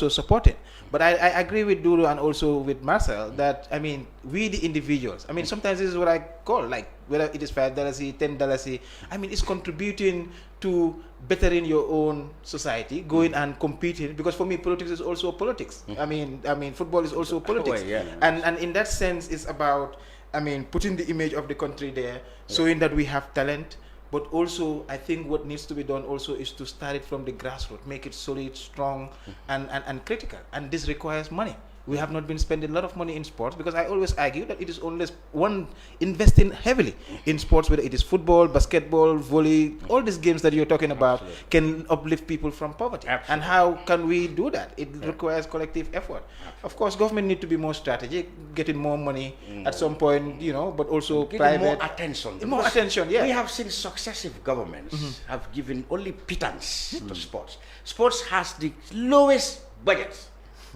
supported. But I agree with Dodou and also with Marcel that, I mean, we the individuals, I mean, sometimes this is what I call, like, whether it is $5, $10, I mean, it's contributing to bettering your own society, going and competing, because for me, politics is also politics. I mean, football is also politics. And in that sense, it's about, I mean, putting the image of the country there, showing that we have talent. But also, I think what needs to be done also is to start it from the grassroots, make it solid, strong, and critical. And this requires money. We have not been spending a lot of money in sports, because I always argue that it is only one investing heavily in sports, whether it is football, basketball, volley, all these games that you're talking about can uplift people from poverty. And how can we do that? It requires collective effort. Of course, government need to be more strategic, getting more money at some point, you know, but also private. More attention. More attention, yeah. We have seen successive governments have given only pittance to sports. Sports has the lowest budget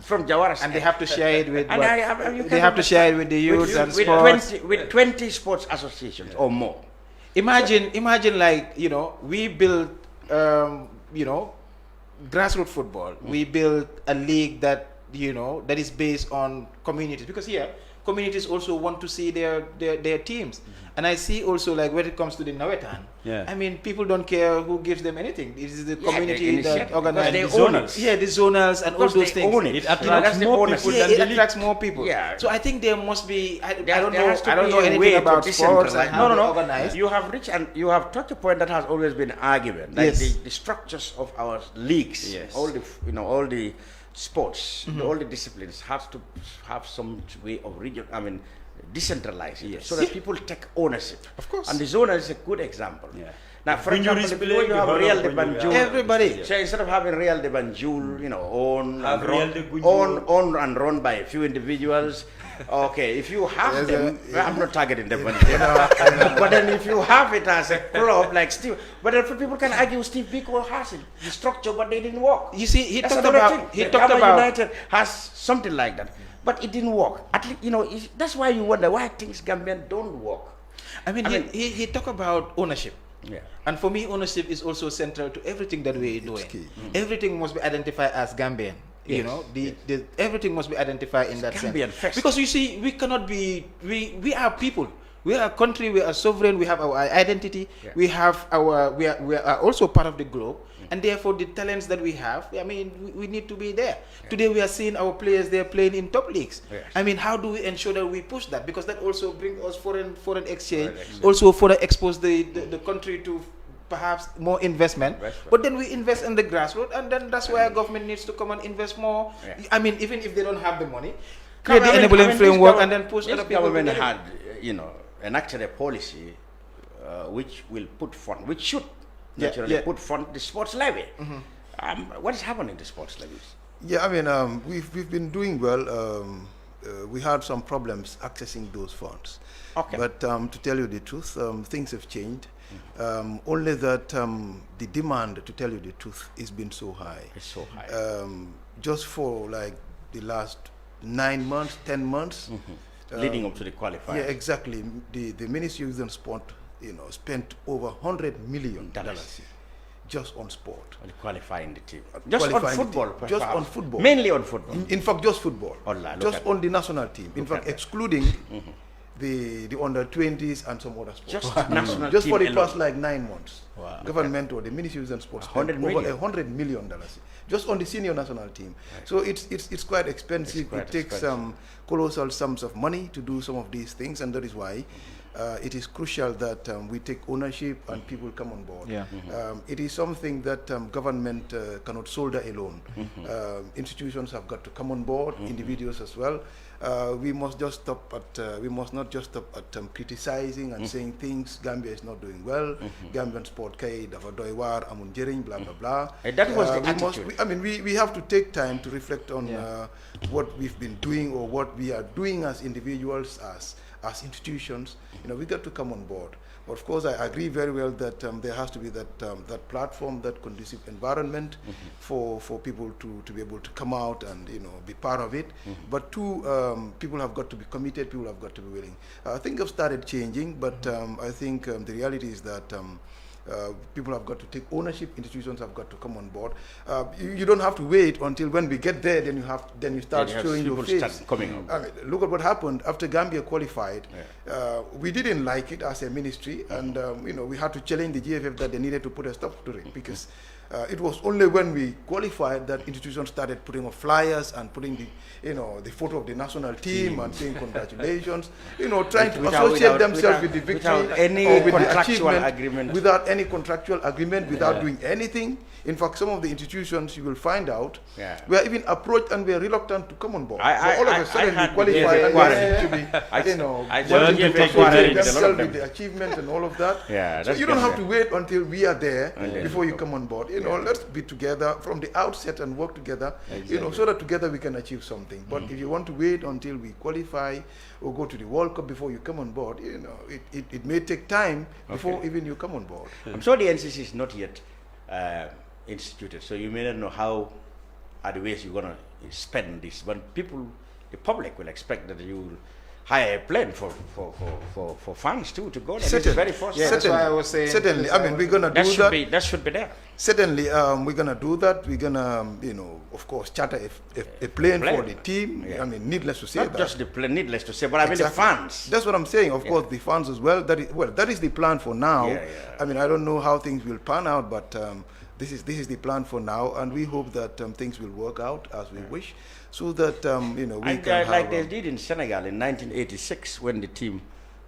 from Jawara, and they have to share it with. And they have to share it with the youth and sports. With 20 sports associations or more. Imagine, like, you know, we build, you know, grassroots football. We build a league that, you know, that is based on communities, because here communities also want to see their teams. And I see also, like, when it comes to the Nawetan, I mean, people don't care who gives them anything. It is the community that organizes the zonals. Yeah, the zonals and all those things. Own it. It attracts more people than it the league. attracts more people. Yeah. So I think there must be. I don't there know anything about sports and how they No. organize. You have reached and you have touched a point that has always been argument. Like the structures of our leagues, all the sports, all the disciplines have to have some way of decentralize it, so that people take ownership. Of course. And the zona is a good example. Now, for example, if you have Real de Banjul, everybody. So instead of having Real de Banjul, you know, owned and run by a few individuals, okay, if you have them, I'm not targeting them, but then if you have it as a club like Steve, but then people can argue Steve Biko has it, the structure, but they didn't work. You see, he That's talked another about. thing. He talked about. United has something like that, but it didn't work. At least, you know, that's why you wonder why things Gambian don't work. I mean, he talked about ownership. Yeah. And for me, ownership is also central to everything that we're doing. Everything must be identified as Gambian. You know, everything must be identified in that Gambian sense. first. Because you see, we cannot be. We are people. We are a country. We are sovereign. We have our identity. We have our. We are also part of the globe. And therefore, the talents that we have, I mean, we need to be there. Today, we are seeing our players, they're playing in top leagues. I mean, how do we ensure that we push that? Because that also brings us foreign exchange, also further expose the country to perhaps more investment. But then we invest in the grassroots, and then that's why our government needs to come and invest more. I mean, even if they don't have the money, create the enabling framework and then push other people. This government had, enacted a policy which will put fund, which should naturally put fund the sports levy. What is happening in the sports levies? Yeah, I mean, we've been doing well. We had some problems accessing those funds. Okay. But to tell you the truth, things have changed. Only that the demand, to tell you the truth, has been so high. It's so high. Just for like the last 9 months, 10 months. Leading up to the qualifiers. Yeah, exactly. The Ministry of Youth and Sport, spent over $100 million just on sport. Qualifying the team. Just on football. Just on football. Mainly on football. In fact, just football. Just on the national team. In fact, excluding the under-20s and some other sports. Just national just team for the alone. past like 9 months. Wow. Government or the Ministry of Youth and Sports spent over $100 million just on the senior national team. So it's quite expensive. It takes colossal sums of money to do some of these things, and that is why it is crucial that we take ownership and people come on board. Yeah. It is something that government cannot shoulder alone. Institutions have got to come on board, individuals as well. We must just stop at. We must not just stop at criticizing and saying things. Gambia is not doing well. Gambian sport kay dafa doy war amun jering blah blah blah. That was the attitude. We have to take time to reflect on what we've been doing or what we are doing as individuals, as institutions. We got to come on board. But of course, I agree very well that there has to be that platform, that conducive environment for people to be able to come out and be part of it. But two, people have got to be committed. People have got to be willing. I think I've started changing, but I think the reality is that people have got to take ownership. Institutions have got to come on board. You don't have to wait until when we get there. Then you start showing your face. Start coming out. I mean, look at what happened after Gambia qualified. We didn't like it as a ministry, and we had to challenge the GFF that they needed to put a stop to it, because it was only when we qualified that institutions started putting up flyers and putting the photo of the national team and saying congratulations, trying to associate themselves with the victory without any or with the contractual achievement, agreement. without any contractual agreement, without doing anything. In fact, some of the institutions, you will find out, were even approached and were reluctant to come on board. So all of a sudden we qualified and they seem to be, wanting to associate themselves with the achievement and all of that. So you don't have to wait until we are there before you come on board. Let's be together from the outset and work together, so that together we can achieve something. But if you want to wait until we qualify or go to the World Cup before you come on board, it may take time before even you come on board. I'm sure the NCC is not yet instituted, so you may not know how are the ways you're going to spend this. But people, the public, will expect that you will hire a plane for fans too to go there. This is very first. Yeah, that's why I was saying. Certainly, I mean, we're going to do that. That should be there. Certainly, we're going to do that. We're going to, of course, charter a plane for the team. I mean, needless to say Not just the plane, needless to say, but I mean the fans. That's what I'm saying. Of course, the fans as well. That is the plan for now. I mean, I don't know how things will pan out, but this is the plan for now, and we hope that things will work out as we wish, so that we can like they did in Senegal in 1986 when the team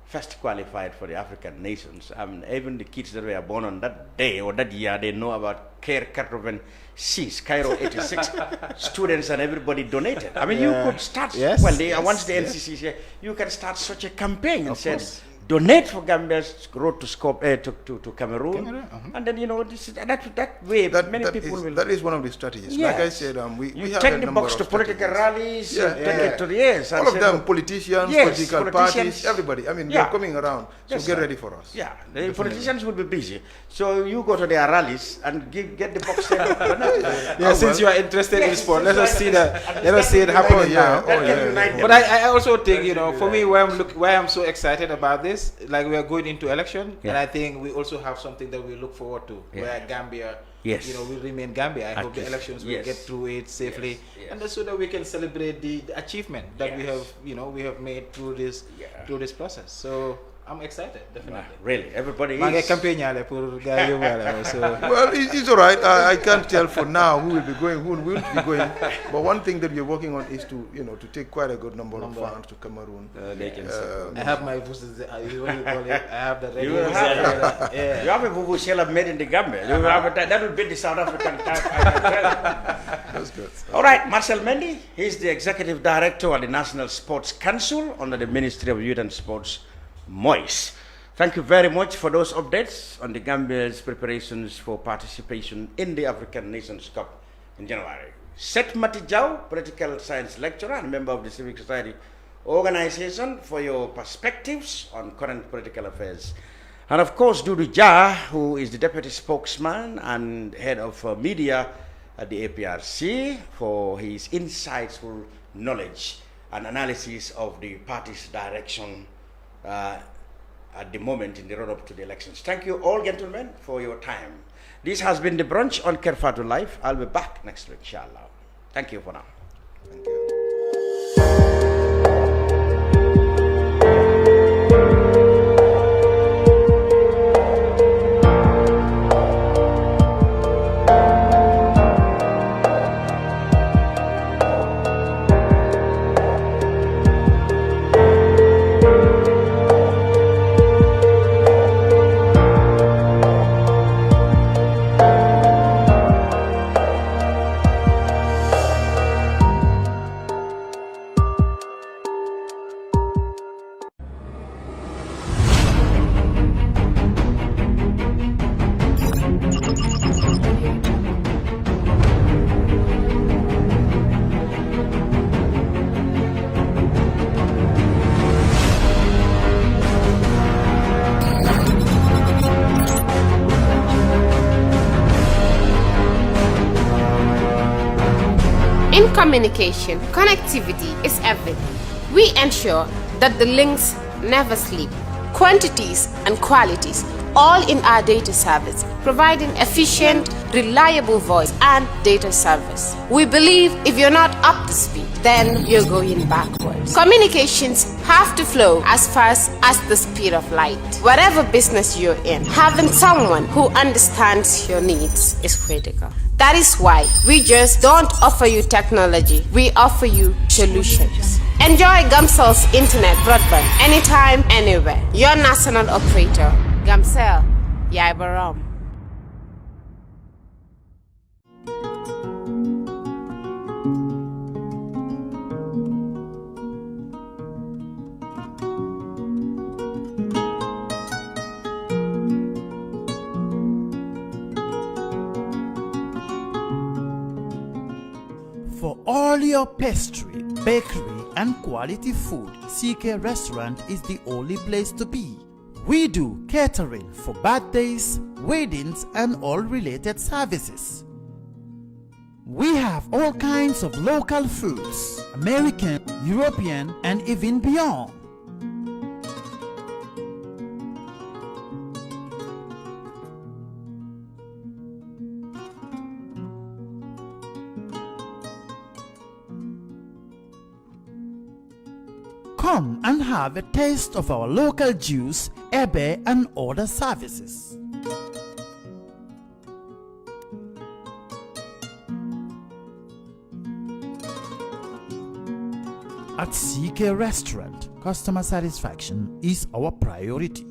first qualified for the African nations. I mean, even the kids that were born on that day or that year, they know about Kerr 86, Cairo 86. Students and everybody donated. I mean, you could start once the NCC is here, you can start such a campaign and say, donate for Gambia's road to Cameroon, and then that way many people will. That is one of the strategies. Yes. Like I said, we have take a the number box of to political rallies, take it to the all of them, politicians, political parties, everybody. I mean, they're coming around, so get ready for us. Yeah, the politicians will be busy, so you go to their rallies and get the box there. Since you are interested in sport, let us see it happen now. But I also think, for me, why I'm so excited about this, like we are going into election, and I think we also have something that we look forward to, where Gambia, will remain Gambia. I hope the elections will get through it safely, and so that we can celebrate the achievement that we have made through this process. So I'm excited, definitely. Really, everybody is. Well, it's all right. I can't tell for now who will be going, who won't be going. But one thing that we're working on is to take quite a good number of fans to Cameroon. I have my voices. I have the you have a Vuvushela made in the Gambia. That will be the South African type. That's good. All right, Marcel Mendy. He's the executive director of the National Sports Council under the Ministry of Youth and Sports. Moise. Thank you very much for those updates on the Gambia's preparations for participation in the African Nations Cup in January. Sait Matty, political science lecturer and member of the Civic Society Organization, for your perspectives on current political affairs. And of course, Dodou Jah, who is the deputy spokesman and head of media at the APRC, for his insightful knowledge and analysis of the party's direction at the moment in the run-up to the elections. Thank you all, gentlemen, for your time. This has been the Brunch on Kerr Fatou Live. I'll be back next week, inshallah. Thank you for now. Thank you. In communication, connectivity is everything. We ensure that the links never sleep. Quantities and qualities, all in our data service, providing efficient, reliable voice and data service. We believe if you're not up to speed, then you're going backwards. Communications have to flow as fast as the speed of light. Whatever business you're in, having someone who understands your needs is critical. That is why we just don't offer you technology, we offer you solutions. Enjoy Gamcel's internet broadband anytime, anywhere. Your national operator, Gamcel, Yaibaram. For all your pastry, bakery, and quality food, CK Restaurant is the only place to be. We do catering for birthdays, weddings, and all related services. We have all kinds of local foods, American, European, and even beyond. Come and have a taste of our local juice, ebe, and other services. At CK Restaurant, customer satisfaction is our priority.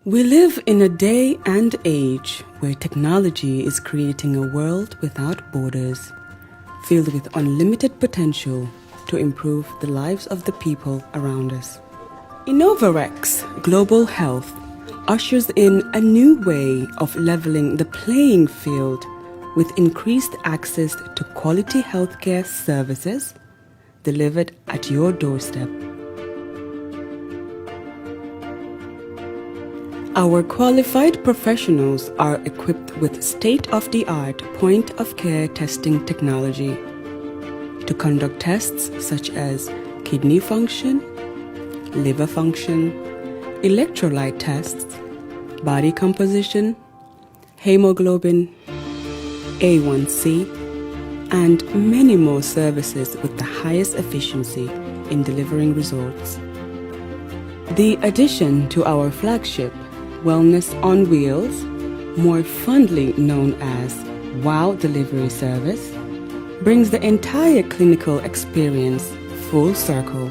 We live in a day and age where technology is creating a world without borders, filled with unlimited potential to improve the lives of the people around us. Innovarex Global Health ushers in a new way of leveling the playing field with increased access to quality healthcare services delivered at your doorstep. Our qualified professionals are equipped with state-of-the-art point-of-care testing technology to conduct tests such as kidney function, liver function, electrolyte tests, body composition, hemoglobin, A1C, and many more services with the highest efficiency in delivering results. The addition to our flagship Wellness on Wheels, more fondly known as WOW Delivery Service, brings the entire clinical experience full circle.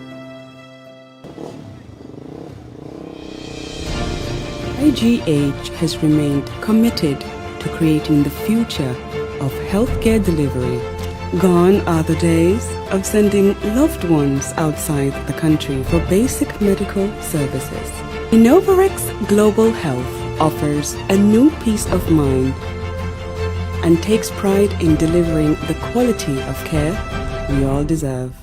IGH has remained committed to creating the future of healthcare delivery. Gone are the days of sending loved ones outside the country for basic medical services. Innovarex Global Health offers a new peace of mind and takes pride in delivering the quality of care we all deserve.